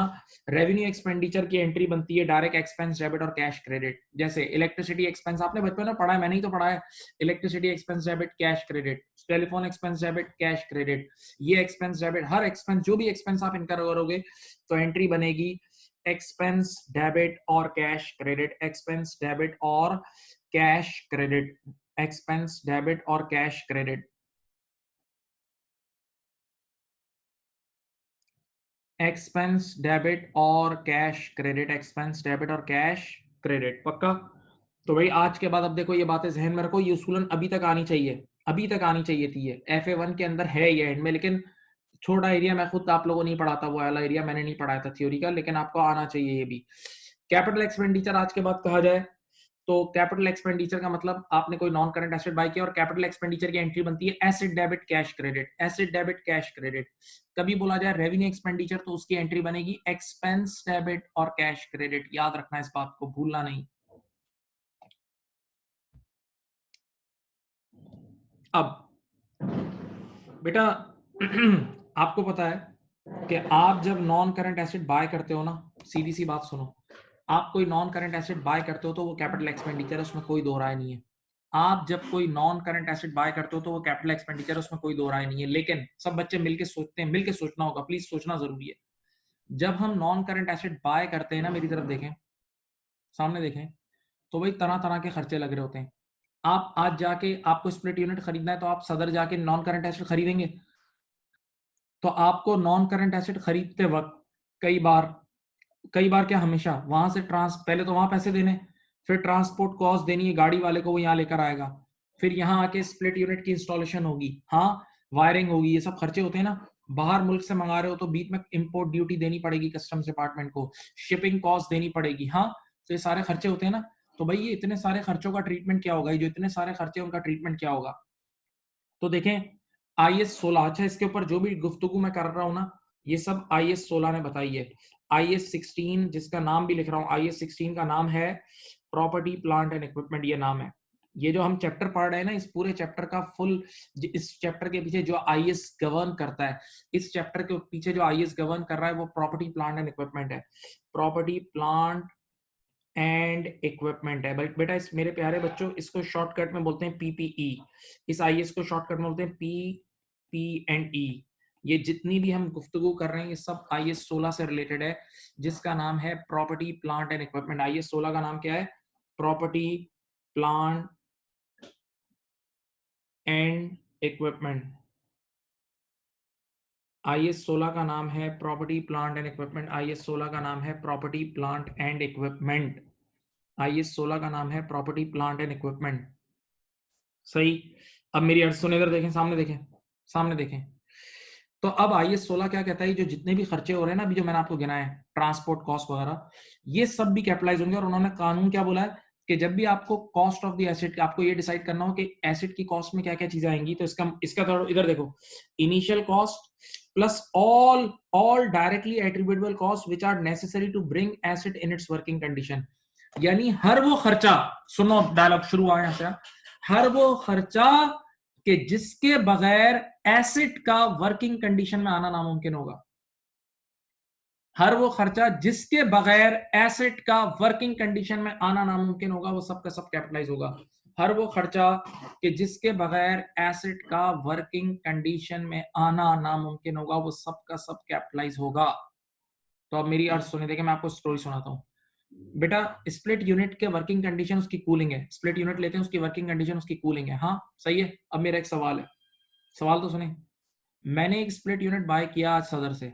रेवेन्यू एक्सपेंडिचर की एंट्री बनती है डायरेक्ट एक्सपेंस डेबिट और कैश क्रेडिट। जैसे इलेक्ट्रिसिटी एक्सपेंस आपने बचपन में पढ़ा है, मैंने ही तो पढ़ा है, electricity expense debit cash credit, telephone expense debit cash credit, ये एक्सपेंस डेबिट, हर एक्सपेंस, जो भी एक्सपेंस आप इनकर करोगे तो एंट्री बनेगी एक्सपेंस डेबिट और कैश क्रेडिट, एक्सपेंस डेबिट और कैश क्रेडिट, एक्सपेंस डेबिट और कैश क्रेडिट, एक्सपेंस डेबिट और कैश क्रेडिट, एक्सपेंस डेबिट और कैश क्रेडिट, पक्का। तो भाई आज के बाद अब देखो, ये बातें जहन में रखो, ये उसूलन अभी तक आनी चाहिए, अभी तक आनी चाहिए थी, ये FA1 के अंदर है ये एंड में, लेकिन छोटा एरिया मैं खुद आप लोगों नहीं पढ़ाता, वो वाला एरिया मैंने नहीं पढ़ाया था थ्योरी का, लेकिन आपको आना चाहिए ये भी। कैपिटल एक्सपेंडिचर आज के बाद कहा जाए तो कैपिटल एक्सपेंडिचर का मतलब आपने कोई नॉन करंट एसेट बाय किया और कैपिटल एक्सपेंडिचर की एंट्री बनती है asset debit cash credit, asset debit cash credit. कभी बोला जाए रेवेन्यू एक्सपेंडिचर तो उसकी एंट्री बनेगी एक्सपेंस डेबिट और कैश क्रेडिट, याद रखना, इस बात को भूलना नहीं। अब बेटा आपको पता है कि आप जब नॉन करंट एसेट बाय करते हो ना, सीधी सी बात सुनो, आप कोई नॉन करंट एसेट बाय करते हो तो वो कैपिटल एक्सपेंडिचर है, उसमें कोई दो राय नहीं है। आप जब कोई नॉन करंट एसेट बाय करते हो तो वो कैपिटल एक्सपेंडिचर है, उसमें कोई दो राय नहीं है। लेकिन सब बच्चे मिलके सोचते हैं, मिलके सोचना होगा, प्लीज सोचना जरूरी है। जब हम नॉन करंट एसेट बाय करते हैं ना, मेरी तरफ देखें, सामने देखें, तो भाई तरह तरह के खर्चे लग रहे होते हैं। आप आज जाके आपको स्प्लिट यूनिट खरीदना है तो आप सदर जाके नॉन करंट एसेट खरीदेंगे, तो आपको नॉन करंट एसेट खरीदते वक्त कई बार क्या, हमेशा वहां से पहले तो वहां पैसे देने, फिर ट्रांसपोर्ट कॉस्ट देनी है गाड़ी वाले को, वो यहाँ लेकर आएगा, फिर यहाँ आके स्प्लिट यूनिट की इंस्टॉलेशन होगी, हाँ, वायरिंग होगी, ये सब खर्चे होते हैं ना। बाहर मुल्क से मंगा रहे हो तो बीच में इंपोर्ट ड्यूटी देनी पड़ेगी कस्टम्स डिपार्टमेंट को, शिपिंग कॉस्ट देनी पड़ेगी, हाँ, तो ये सारे खर्चे होते हैं ना। तो भाई ये इतने सारे खर्चों का ट्रीटमेंट क्या होगा, ये जो इतने सारे खर्चे उनका ट्रीटमेंट क्या होगा। तो देखें, IS 16, अच्छा इसके ऊपर जो भी गुफ्तगू मैं कर रहा हूं ना, ये सब IS 16 ने बताई है। IS 16 जिसका नाम भी लिख रहा हूं, IS 16 का नाम है प्रॉपर्टी प्लांट एंड इक्विपमेंट, ये नाम है। ये जो हम चैप्टर पढ़ रहे हैं ना, इस पूरे चैप्टर का फुल, इस चैप्टर के पीछे जो IS गवर्न करता है, इस चैप्टर के पीछे जो IS गवर्न कर रहा है वो प्रॉपर्टी प्लांट एंड इक्विपमेंट है। प्रॉपर्टी प्लांट एंड इक्विपमेंट है। बट बेटा इस मेरे प्यारे बच्चों, इसको शॉर्टकट में बोलते हैं PPE। इस IS को शॉर्टकट में बोलते हैं PP&E। ये जितनी भी हम गुफ्तगू कर रहे हैं ये सब IS 16 से रिलेटेड है, जिसका नाम है property plant and equipment. IS 16 का नाम क्या है? Property plant and equipment. IS 16 का नाम है property plant and equipment. IS 16 का नाम है property plant and equipment. IS 16 का नाम है प्रॉपर्टी प्लांट एंड इक्विपमेंट। सही। अब मेरी अर्ज सुने, इधर देखें, सामने देखें, सामने देखें। तो अब IS 16 क्या कहता है, जो जितने भी खर्चे हो रहे हैं ना, अभी जो मैंने आपको गिनाए, ट्रांसपोर्ट कॉस्ट वगैरह, ये सब भी कैपिटलाइज होंगे। और उन्होंने कानून क्या बोला है कि जब भी आपको कॉस्ट ऑफ द एसेट, आपको ये डिसाइड करना हो कि एसेट की कॉस्ट में क्या क्या चीजें आएंगी, तो इसका थोड़ा इधर देखो, initial cost plus all directly attributable cost which are necessary to bring asset in its working condition. यानी हर वो खर्चा, सुनो डायलॉग शुरू हुआ यहां से, हर वो खर्चा कि जिसके बगैर एसिड का वर्किंग कंडीशन में आना नामुमकिन होगा। हर वो खर्चा जिसके बगैर एसिड का वर्किंग कंडीशन में आना नामुमकिन होगा, वो सब का सब कैपिटलाइज होगा। हर वो खर्चा कि जिसके बगैर एसिड का वर्किंग कंडीशन में आना नामुमकिन होगा, वो सब का सब कैपिटलाइज होगा। तो अब मेरी अर्ज सुनिए, देखिए मैं आपको स्टोरी सुनाता हूँ। बेटा स्प्लिट यूनिट के वर्किंग कंडीशन उसकी कूलिंग है, स्प्लिट यूनिट लेते हैं उसकी वर्किंग कंडीशन उसकी कूलिंग है, हाँ सही है। अब मेरा एक सवाल है, सवाल तो सुने। मैंने एक स्प्लिट यूनिट बाय किया आज सदर से,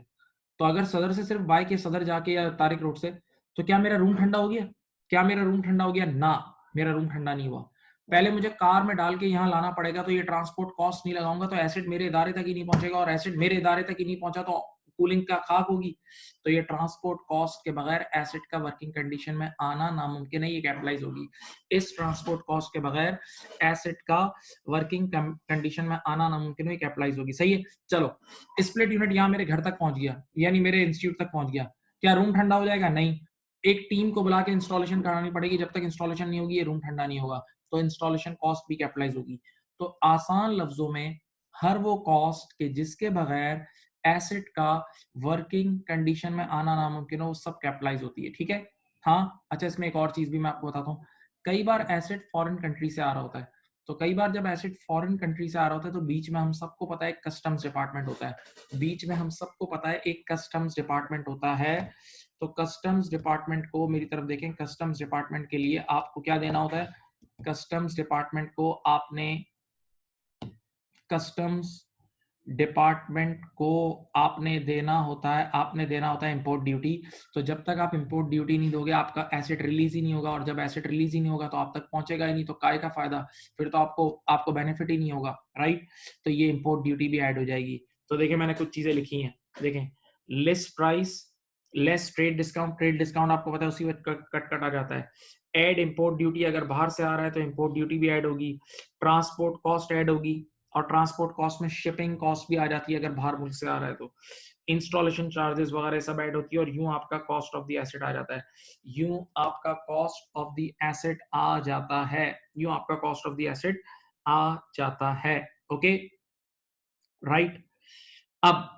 तो अगर सदर से सिर्फ बाय किया, सदर जाके या तारिक रोड से, तो क्या मेरा रूम ठंडा हो गया? क्या मेरा रूम ठंडा हो गया? ना, मेरा रूम ठंडा नहीं हुआ। पहले मुझे कार में डाल के यहाँ लाना पड़ेगा, तो ये ट्रांसपोर्ट कॉस्ट नहीं लगाऊंगा तो एसिड मेरे इदारे तक ही नहीं पहुंचेगा, और एसिड मेरे इदारे तक ही नहीं पहुंचा तो कूलिंग का खाक होगी। तो ये ट्रांसपोर्ट कॉस्ट के बगैर एसिड का वर्किंग कंडीशन में आना नामुमकिन है, ये कैपिटलाइज होगी। इस ट्रांसपोर्ट कॉस्ट के बगैर एसिड का वर्किंग कंडीशन में आना नामुमकिन है, कैपिटलाइज होगी। सही है। चलो स्प्लिट यूनिट यहाँ मेरे घर तक पहुंच गया, यानी मेरे इंस्टीट्यूट तक पहुंच गया, क्या रूम ठंडा हो जाएगा? नहीं, एक टीम को बुला के इंस्टॉलेशन करानी पड़ेगी, जब तक इंस्टॉलेशन नहीं होगी ये रूम ठंडा नहीं होगा, तो इंस्टॉलेशन कॉस्ट भी कैपिटलाइज होगी। तो आसान लफ्जों में, हर वो कॉस्ट के जिसके बगैर एसिड का वर्किंग कंडीशन में आना नामुमकिन हो, वो सब कैपिटलाइज होती है, ठीक है। हाँ अच्छा, इसमें एक और चीज भी मैं आपको बताता हूँ। कई बार एसिड फॉरेन कंट्री से आ रहा होता है, तो कई बार जब एसिड फॉरेन कंट्री से आ रहा होता है तो बीच में हम सबको पता है कस्टम्स डिपार्टमेंट होता है, बीच में हम सबको पता है एक कस्टम्स डिपार्टमेंट होता है। तो कस्टम्स डिपार्टमेंट को, मेरी तरफ देखें, कस्टम्स डिपार्टमेंट के लिए आपको क्या देना होता है? कस्टम्स डिपार्टमेंट को कस्टम्स डिपार्टमेंट को आपने देना होता है इंपोर्ट ड्यूटी। तो जब तक आप इंपोर्ट ड्यूटी नहीं दोगे आपका एसेट रिलीज ही नहीं होगा, और जब एसेट रिलीज ही नहीं होगा तो आप तक पहुंचेगा ही नहीं, तो काय का फायदा, फिर तो आपको बेनिफिट ही नहीं होगा, राइट। तो ये इंपोर्ट ड्यूटी भी ऐड हो जाएगी। तो देखिए मैंने कुछ चीजें लिखी हैं, देखें, list price less trade discount, trade discount आपको पता है उसी वक्त कट आ जाता है। एड इंपोर्ट ड्यूटी, अगर बाहर से आ रहा है तो इंपोर्ट ड्यूटी भी ऐड होगी। ट्रांसपोर्ट कॉस्ट ऐड होगी, और ट्रांसपोर्ट कॉस्ट में शिपिंग कॉस्ट भी आ जाती है अगर बाहर मुल्क से आ रहा है तो। इंस्टॉलेशन चार्जेस वगैरह सब ऐड होती है, और यूं आपका कॉस्ट ऑफ द एसेट आ जाता है। यूं आपका कॉस्ट ऑफ द एसेट आ जाता है, यूं आपका कॉस्ट ऑफ द एसेट आ जाता है। Okay, right. अब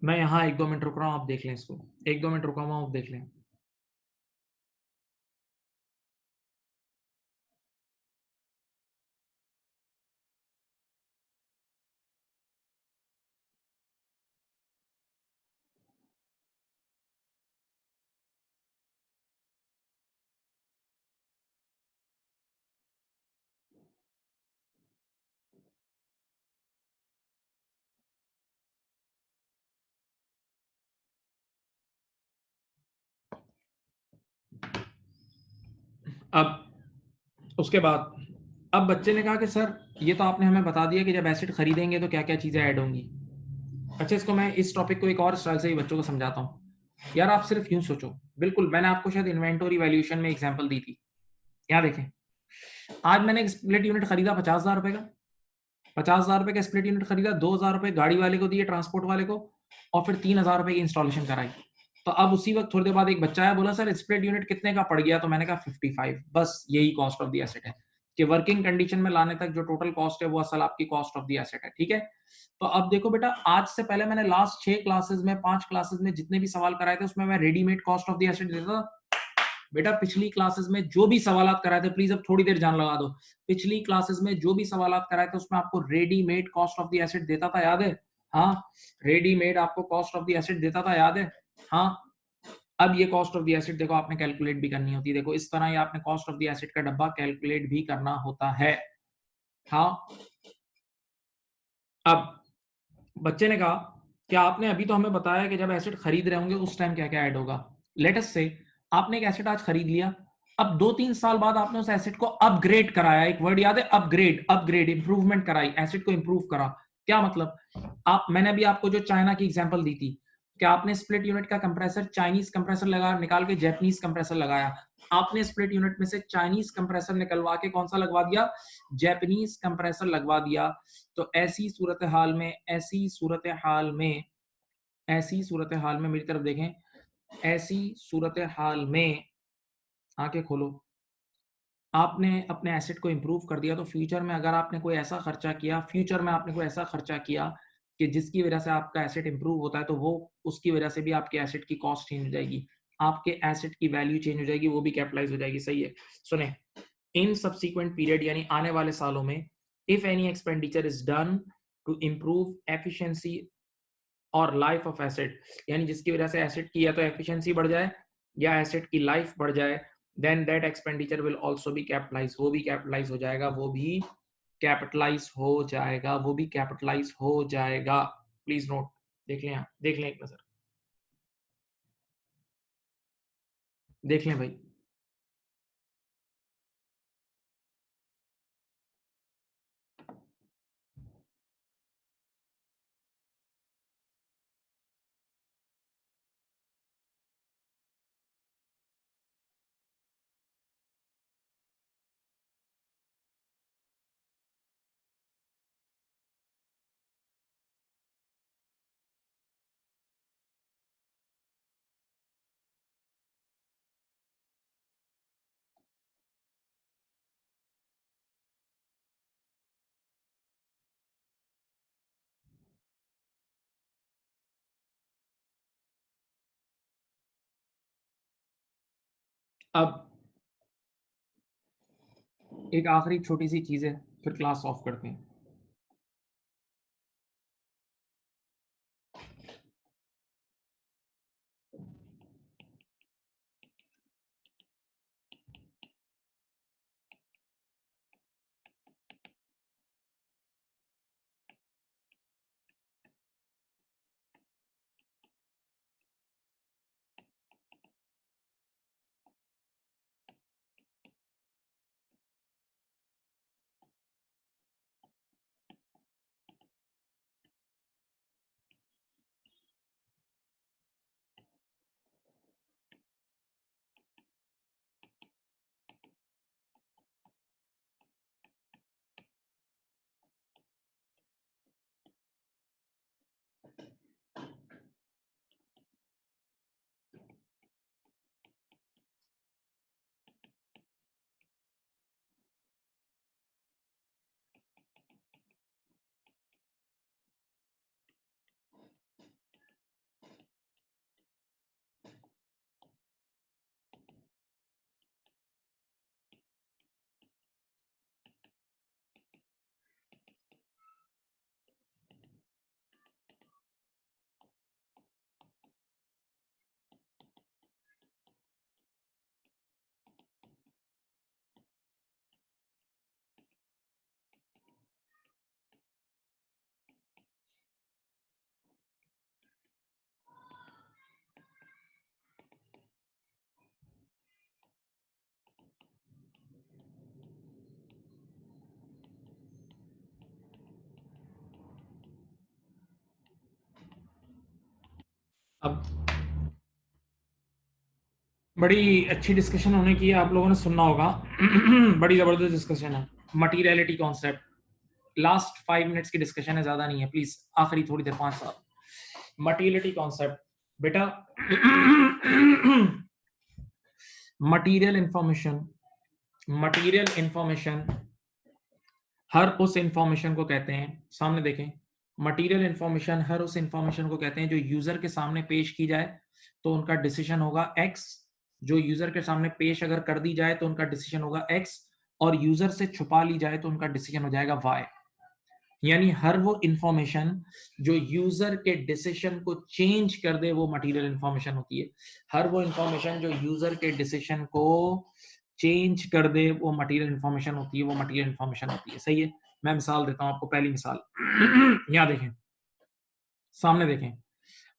मैं यहाँ 1-2 मिनट रुक रहा हूँ, आप देख लें इसको। 1-2 मिनट रुका हुआ हूँ, आप देख लें। अब उसके बाद अब बच्चे ने कहा कि सर ये तो आपने हमें बता दिया कि जब एसिड खरीदेंगे तो क्या-क्या चीज़ें ऐड होंगी। अच्छा, इसको मैं इस टॉपिक को एक और स्टाइल से ही बच्चों को समझाता हूँ। यार आप सिर्फ़ यूँ सोचो, बिल्कुल मैंने आपको शायद इन्वेंटरी वैल्यूएशन में एग्ज़ाम्पल दी थी। यहाँ देखें, आज मैंने एक स्प्लिट यूनिट खरीदा ₹50,000 का। ₹50,000 का स्प्लिट यूनिट खरीदा, ₹2,000 गाड़ी वाले को दिए, ट्रांसपोर्ट वाले को, और फिर ₹3,000 की इंस्टॉलेशन कराई। तो अब उसी वक़्त थोड़ी देर बाद एक बच्चा आया, बोला सर स्प्लिट यूनिट कितने का पड़ गया? तो मैंने कहा 55। बस यही कॉस्ट ऑफ द एसेट है कि वर्किंग कंडीशन में लाने तक जो टोटल कॉस्ट है वो असल आपकी कॉस्ट ऑफ द एसेट है, ठीक है? तो अब देखो बेटा, आज से पहले मैंने लास्ट 6 क्लासेस में, 5 क्लासेस में जितने भी सवाल कराए थे उसमें मैं readymade cost of the asset देता था। बेटा पिछली क्लासेस में जो भी सवालात कराए थे, प्लीज अब थोड़ी देर जान लगा दो। पिछली क्लासेस में जो भी सवालात कराए थे उसमें आपको readymade cost of the asset देता था, याद है? हाँ, रेडीमेड आपको कॉस्ट ऑफ द एसेट देता था, याद है? हाँ। अब ये कॉस्ट ऑफ द एसेट देखो आपने कैलकुलेट भी करनी होती है। देखो इस तरह ये आपने कॉस्ट ऑफ द एसेट का डब्बा कैलकुलेट भी करना होता है। हाँ। अब बच्चे ने कहा कि आपने अभी तो हमें बताया कि जब एसेट खरीद रहे होंगे उस टाइम क्या-क्या ऐड होगा। लेट अस से आपने एक एसेट आज खरीद लिया। अब 2-3 साल बाद आपने उस एसेट को अपग्रेड कराया। एक वर्ड याद है? अपग्रेड, अपग्रेड, इंप्रूवमेंट कराई, एसेट को इंप्रूव करा। क्या मतलब? आप मैंने अभी आपको जो चाइना की एग्जांपल दी थी कि आपने स्प्लिट यूनिट का कंप्रेसर चाइनीज कंप्रेसर लगा निकाल के जापानीज कंप्रेसर लगाया। आपने स्प्लिट यूनिट में से चाइनीज कंप्रेसर निकलवा के कौन सा लगवा दिया? जापानीज कंप्रेसर लगवा दिया। तो ऐसी सूरत हाल में मेरी तरफ देखें, ऐसी सूरत हाल में आंखें खोलो, आपने अपने एसेट को इंप्रूव कर दिया तो फ्यूचर में अगर आपने कोई ऐसा खर्चा किया, फ्यूचर में आपने कोई ऐसा खर्चा किया कि जिसकी वजह से आपका एसेट इंप्रूव होता है, तो वो उसकी वजह से भी आपके एसेट की कॉस्ट चेंज हो जाएगी, आपके एसेट की वैल्यू चेंज हो जाएगी, वो भी कैपिटलाइज हो जाएगी। सही है? सुने, इन सब्सिक्वेंट पीरियड यानी आने वाले सालों में, if any expenditure is done to improve efficiency और लाइफ ऑफ एसेट, यानी जिसकी वजह से एसेट की या तो एफिशिएंसी बढ़ जाए या एसेट की लाइफ बढ़ जाए, then that expenditure will also be capitalize, वो भी कैपिटलाइज हो जाएगा, वो भी कैपिटलाइज हो जाएगा, वो भी कैपिटलाइज हो जाएगा। प्लीज नोट, देख लें आप, देख लें एक नजर, देख लें भाई। अब एक आखिरी छोटी सी चीज है, फिर क्लास ऑफ करते हैं। अब बड़ी अच्छी डिस्कशन होने की है, आप लोगों ने सुनना होगा। बड़ी जबरदस्त डिस्कशन है, मटीरियलिटी कॉन्सेप्ट। लास्ट 5 मिनट्स की डिस्कशन है, ज्यादा नहीं है, प्लीज आखिरी थोड़ी देर 5 साल। मटीरियलिटी कॉन्सेप्ट बेटा। मटीरियल इंफॉर्मेशन, मटीरियल इंफॉर्मेशन हर उस इंफॉर्मेशन को कहते हैं, सामने देखें, मटीरियल इंफॉर्मेशन हर उस इंफॉर्मेशन को कहते हैं जो यूजर के सामने पेश की जाए तो उनका डिसीजन होगा एक्स, जो यूजर के सामने पेश अगर कर दी जाए तो उनका डिसीजन होगा एक्स, और यूजर से छुपा ली जाए तो उनका डिसीजन हो जाएगा वाई। यानी हर वो इंफॉर्मेशन जो यूजर के डिसीजन को चेंज कर दे वो मटेरियल इंफॉर्मेशन होती है। हर वो इंफॉर्मेशन जो यूजर के डिसीजन को चेंज कर दे वो मटेरियल इंफॉर्मेशन होती है, वो मटेरियल इंफॉर्मेशन होती है। सही है, मैं मिसाल देता हूं आपको। पहली मिसाल यहां देखें, सामने देखें,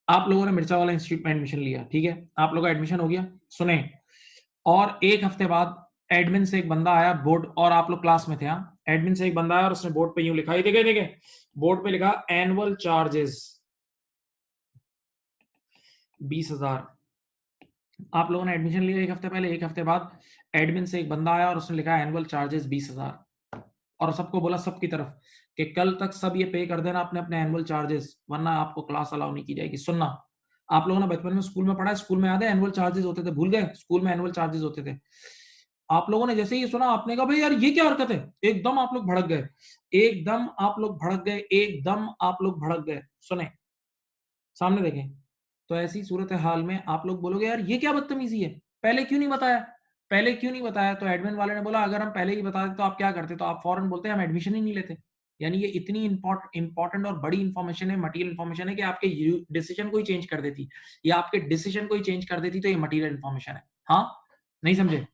आप लोगों ने मिर्चा वाला इंस्टीट्यूट में एडमिशन लिया, ठीक है, आप लोगों का एडमिशन हो गया, सुने, और एक हफ्ते बाद एडमिन से एक बंदा आया बोर्ड, और आप लोग क्लास में थे, हाँ, एडमिन से एक बंदा आया और उसने बोर्ड पे यूं लिखा, ये देखे देखे, बोर्ड पे लिखा एनुअल चार्जेस 20,000। आप लोगों ने एडमिशन लिया एक हफ्ते पहले, एक हफ्ते बाद एडमिन से एक बंदा आया और उसने लिखा एनुअल चार्जेस 20,000, और सबको बोला सबकी तरफ कि कल तक सब ये पे कर देना अपने अपने एनुअल चार्जेस, वरना आपको क्लास अलाउ नहीं की जाएगी। सुनना, आप लोगों ने बचपन में स्कूल में पढ़ा है, स्कूल में याद है एनुअल चार्जेस होते थे, भूल गए? स्कूल में एनुअल चार्जेस होते थे। आप लोगों ने जैसे ही सुना आपने कहा भाई यार ये क्या हरकत है, एकदम आप लोग भड़क गए, एकदम आप लोग भड़क गए, एकदम आप लोग भड़क गए। सुने, सामने देखें, तो ऐसी सूरत हाल में आप लोग बोलोगे यार ये क्या बदतमीजी है, पहले क्यों नहीं बताया, पहले क्यों नहीं बताया? तो एडमिन वाले ने बोला अगर हम पहले ही बताते तो आप क्या करते? तो आप फौरन बोलते हम एडमिशन ही नहीं लेते। यानी ये इतनी इंपॉर्टेंट और बड़ी इंफॉर्मेशन है, मटेरियल इंफॉर्मेशन है कि आपके डिसीजन को ही चेंज कर देती, या आपके डिसीजन को ही चेंज कर देती, तो ये मटेरियल इंफॉर्मेशन है। हाँ, नहीं समझे?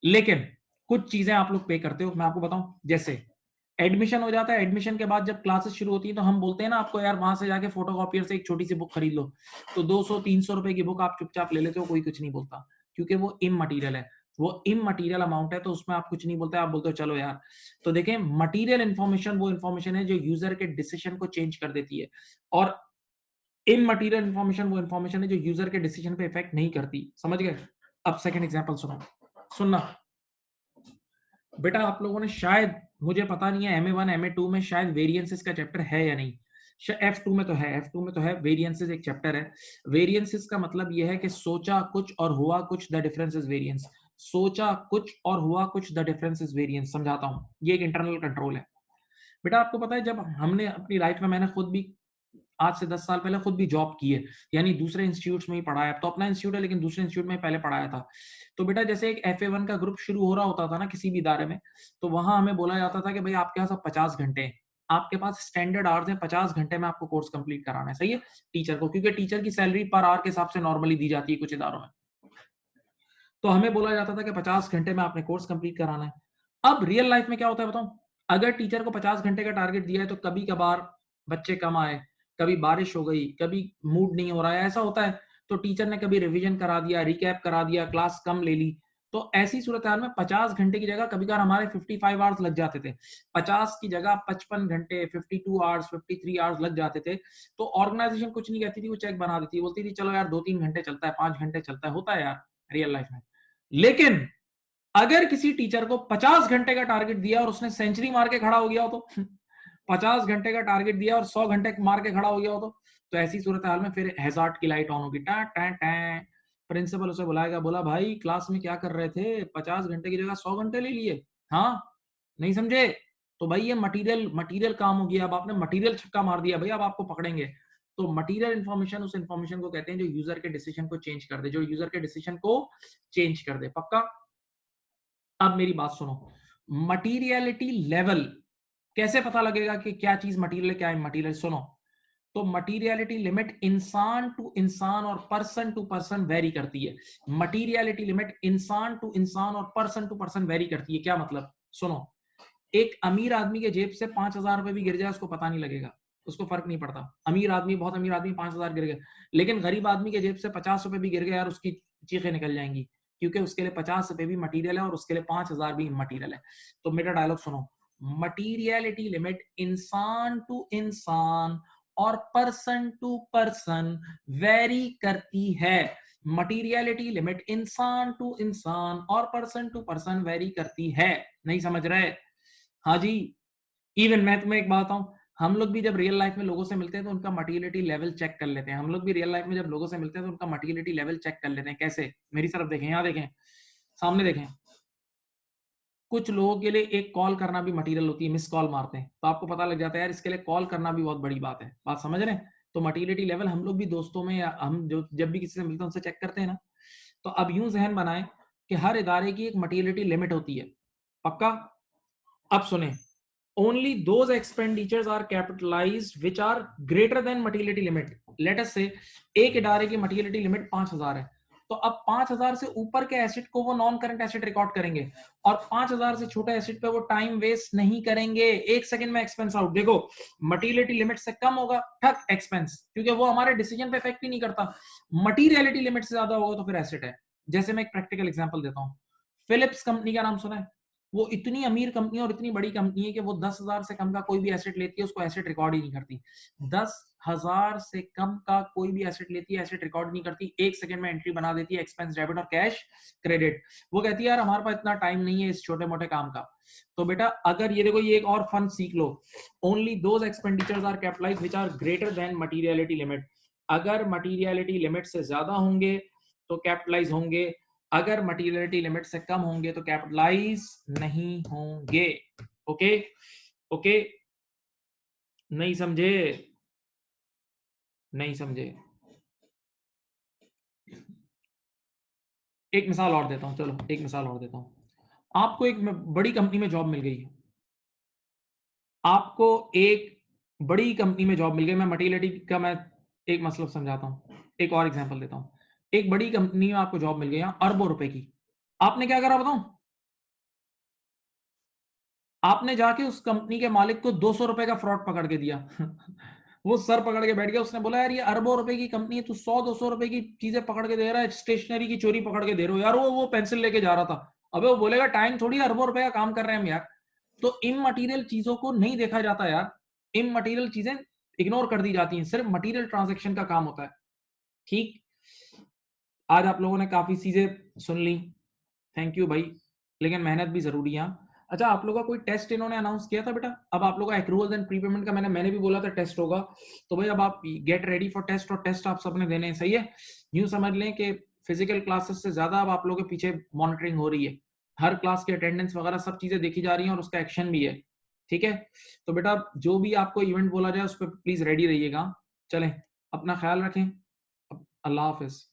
लेकिन कुछ चीजें आप लोग पे करते हो, मैं आपको बताऊं, जैसे एडमिशन हो जाता है, एडमिशन के बाद जब क्लासेस शुरू होती है तो हम बोलते हैं ना आपको यार वहां से जाके फोटोकॉपियर से एक छोटी सी बुक खरीद लो, तो 200-300 रुपए की बुक आप चुपचाप ले लेते हो, कोई कुछ नहीं बोलता, क्योंकि वो इममटीरियल है, वो इममटीरियल अमाउंट है, तो उसमें आप कुछ नहीं बोलते, आप बोलते हो चलो यार। तो देखें, मटीरियल इंफॉर्मेशन वो इंफॉर्मेशन है जो यूजर के डिसीजन को चेंज कर देती है, और इममटीरियल इंफॉर्मेशन वो इंफॉर्मेशन है जो यूजर के डिसीजन पे इफेक्ट नहीं करती। समझ गए? अब सेकंड एग्जांपल सुनो, सुनना बेटा, आप लोगों ने शायद, मुझे पता नहीं है MA1 MA2 में शायद वेरिएंसेस का चैप्टर है या नहीं, F2 में तो है, F2 में तो है, वेरिएंसेस एक चैप्टर है। वेरिएंसेस का मतलब यह है कि सोचा कुछ और हुआ कुछ, द डिफरेंस इज वेरिएंस। सोचा कुछ और हुआ कुछ, द डिफरेंस इज वेरिएंस। समझाता हूं, ये एक इंटरनल कंट्रोल है। बेटा आपको पता है जब हमने अपनी लाइफ में, मैंने खुद भी आज से 10 साल पहले खुद भी जॉब की है, यानी दूसरे इंस्टीट्यूट्स में ही पढ़ा है, अब तो अपना इंस्टीट्यूट है लेकिन दूसरे इंस्टीट्यूट में पहले पढ़ाया था। तो बेटा जैसे एक FA1 का ग्रुप शुरू हो रहा होता था ना किसी भी इदारे में, तो वहां हमें बोला जाता था कि भाई आपके पास अब 50 घंटे हैं, आपके पास स्टैंडर्ड आवर्स हैं, 50 घंटे में आपको कोर्स कंप्लीट कराना है। सही है, टीचर को, क्योंकि टीचर की सैलरी पर आवर के हिसाब से नॉर्मली दी जाती है कुछ इदारों में, तो हमें बोला जाता था कि 50 घंटे में आपने कोर्स कंप्लीट कराना है। अब रियल लाइफ में क्या होता है बताऊं, अगर टीचर को 50 घंटे का टारगेट दिया है तो कभी कभार बच्चे कम आए, कभी बारिश हो गई, कभी मूड नहीं हो रहा है, ऐसा होता है, तो टीचर ने कभी रिवीजन करा दिया, रिकैप करा दिया, क्लास कम ले ली, तो ऐसी सूरत हाल में 50 घंटे की जगह कभी कभार हमारे 55 आवर्स लग जाते थे, 50 की जगह 55 घंटे, 52 आवर्स, 53 आवर्स लग जाते थे। तो ऑर्गेनाइजेशन कुछ नहीं कहती थी, वो चेक बना देती, बोलती थी चलो यार 2-3 घंटे चलता है, 5 घंटे चलता है, होता है यार रियल लाइफ में। लेकिन अगर किसी टीचर को 50 घंटे का टारगेट दिया और उसने सेंचुरी मार के खड़ा हो गया हो तो 50 घंटे का टारगेट दिया और 100 घंटे मार के खड़ा हो गया हो तो ऐसी सूरत हाल में फिर हैजार्ड की लाइट ऑन होगी, टा टा टा। प्रिंसिपल उसे बुलाएगा, बोला भाई क्लास में क्या कर रहे थे, 50 घंटे की जगह 100 घंटे ले लिए, हाँ नहीं समझे? तो भाई ये मटेरियल मटेरियल काम हो गया, अब आपने मटेरियल छक्का मार दिया भाई, अब आपको पकड़ेंगे। तो मटेरियल इंफॉर्मेशन उस इंफॉर्मेशन को कहते हैं जो यूजर के डिसीजन को चेंज कर दे, जो यूजर के डिसीजन को चेंज कर दे। पक्का? अब मेरी बात सुनो, मटीरियलिटी लेवल कैसे पता लगेगा कि क्या चीज मटीरियल क्या इमटीरियल? सुनो, तो मटीरियलिटी लिमिट इंसान टू इंसान और पर्सन टू पर्सन वेरी करती है। मटीरियलिटी लिमिट इंसान टू इंसान और पर्सन टू पर्सन वेरी करती है। क्या मतलब? सुनो, एक अमीर आदमी के जेब से 5,000 रुपए भी गिर जाए उसको पता नहीं लगेगा, उसको फर्क नहीं पड़ता। अमीर आदमी, बहुत अमीर आदमी, 5,000 गिर गए, लेकिन गरीब आदमी के जेब से 50 रुपए भी गिर गए यार, उसकी चीखें निकल जाएंगी, क्योंकि उसके लिए 50 रुपए भी मटीरियल है और उसके लिए 5,000 भी मटीरियल है। तो मेरा डायलॉग सुनो, मटीरियलिटी लिमिट इंसान टू इंसान और पर्सन टू पर्सन वेरी करती है। मटीरियलिटी लिमिट इंसान टू इंसान और पर्सन टू पर्सन वेरी करती है। नहीं समझ रहे? हाँ जी। इवन मैं तुम्हें एक बात बताऊं, हम लोग भी जब रियल लाइफ में लोगों से मिलते हैं तो उनका मटीरियलिटी लेवल चेक कर लेते हैं। हम लोग भी रियल लाइफ में जब लोगों से मिलते हैं तो उनका मटीरियलिटी लेवल चेक कर लेते हैं। कैसे? मेरी तरफ देखें, यहाँ देखें, सामने देखें। कुछ लोगों के लिए एक कॉल करना भी मटीरियल होती है, मिस कॉल मारते हैं तो आपको पता लग जाता है यार इसके लिए कॉल करना भी बहुत बड़ी बात है। बात समझ रहे हैं? तो मटीरियलिटी लेवल हम लोग भी दोस्तों में या हम जो जब भी किसी से मिलते हैं उनसे चेक करते हैं ना। तो अब यूं जहन बनाएं कि हर इदारे की एक मटीरियलिटी लिमिट होती है। पक्का? अब सुने, only those expenditures are capitalized which are greater than materiality limit. Let us say एक इदारे की materiality limit 5000 है, तो अब 5000 से ऊपर के एसेट को वो नॉन करंट एसेट रिकॉर्ड करेंगे और 5000 से छोटे एसेट पे वो टाइम वेस्ट नहीं करेंगे। एक सेकंड में एक्सपेंस आउट। देखो मटीरियलिटी लिमिट से कम होगा ठक एक्सपेंस, क्योंकि वो हमारे डिसीजन पे इफेक्ट ही नहीं करता। मटीरियलिटी लिमिट से ज्यादा होगा तो फिर एसेट है। जैसे मैं एक प्रैक्टिकल एग्जांपल देता हूं, फिलिप्स कंपनी का नाम सुना है? वो इतनी अमीर कंपनी है और इतनी बड़ी कंपनी है कि वो 10,000 से कम का कोई भी एसेट लेती है उसको एसेट रिकॉर्ड ही नहीं करती। 10,000 से कम का कोई भी एसेट लेती है एसेट रिकॉर्ड नहीं करती, एक सेकंड में एंट्री बना देती है, एक्सपेंस डेबिट और कैश क्रेडिट। वो कहती है यार हमारे पास इतना टाइम नहीं है इस छोटे मोटे काम का। तो बेटा अगर ये देखो, ये एक और फन सीख लो, only those expenditures are capitalized which are greater than materiality limit. अगर मटीरियलिटी लिमिट से ज्यादा होंगे तो कैपिटलाइज होंगे, अगर मटीरियलिटी लिमिट से कम होंगे तो कैपिटलाइज नहीं होंगे। ओके? ओके? नहीं समझे? नहीं समझे? एक मिसाल और देता हूं, चलो एक मिसाल और देता हूं। आपको एक बड़ी कंपनी में जॉब मिल गई है, आपको एक बड़ी कंपनी में जॉब मिल गई। मैं मटीरियलिटी का मैं एक मतलब समझाता हूं, एक और एग्जांपल देता हूं। एक बड़ी कंपनी में आपको जॉब मिल गई अरबों रुपए की। आपने क्या करा बताऊं? आपने जाके उस कंपनी के मालिक को 200 रुपए का फ्रॉड पकड़ के दिया। वो सर पकड़ के बैठ गया, उसने बोला यार ये अरबों रुपए की कंपनी है, तू 100-200 रुपए की चीजें पकड़ के दे रहा है, स्टेशनरी की चोरी पकड़ के दे रहे हो यार। वो पेंसिल लेके जा रहा था। अबे वो बोलेगा टाइम थोड़ी अरबों रुपए का काम कर रहे हैं हम यार। तो इममटीरियल चीजों को नहीं देखा जाता यार, इममटीरियल चीजें इग्नोर कर दी जाती हैं, सिर्फ मटीरियल ट्रांजेक्शन का काम होता है। ठीक? आज आप लोगों ने काफी चीजें सुन ली, थैंक यू भाई, लेकिन मेहनत भी जरूरी है। अच्छा आप लोगों का कोई टेस्ट इन्होंने अनाउंस किया था बेटा? अब आप लोगों का एक्रूवल एंड प्रीपेमेंट का मैंने भी बोला था टेस्ट होगा, तो भाई अब आप गेट रेडी फॉर टेस्ट, और टेस्ट आप सबने देने हैं। सही है? यूं समझ लें कि फिजिकल क्लासेस से ज्यादा अब आप लोगों के पीछे मॉनिटरिंग हो रही है, हर क्लास की अटेंडेंस वगैरह सब चीजें देखी जा रही हैं और उसका एक्शन भी है। ठीक है? तो बेटा जो भी आपको इवेंट बोला जाए उस पर प्लीज रेडी रहिएगा। चलें, अपना ख्याल रखें। अल्लाह हाफिज।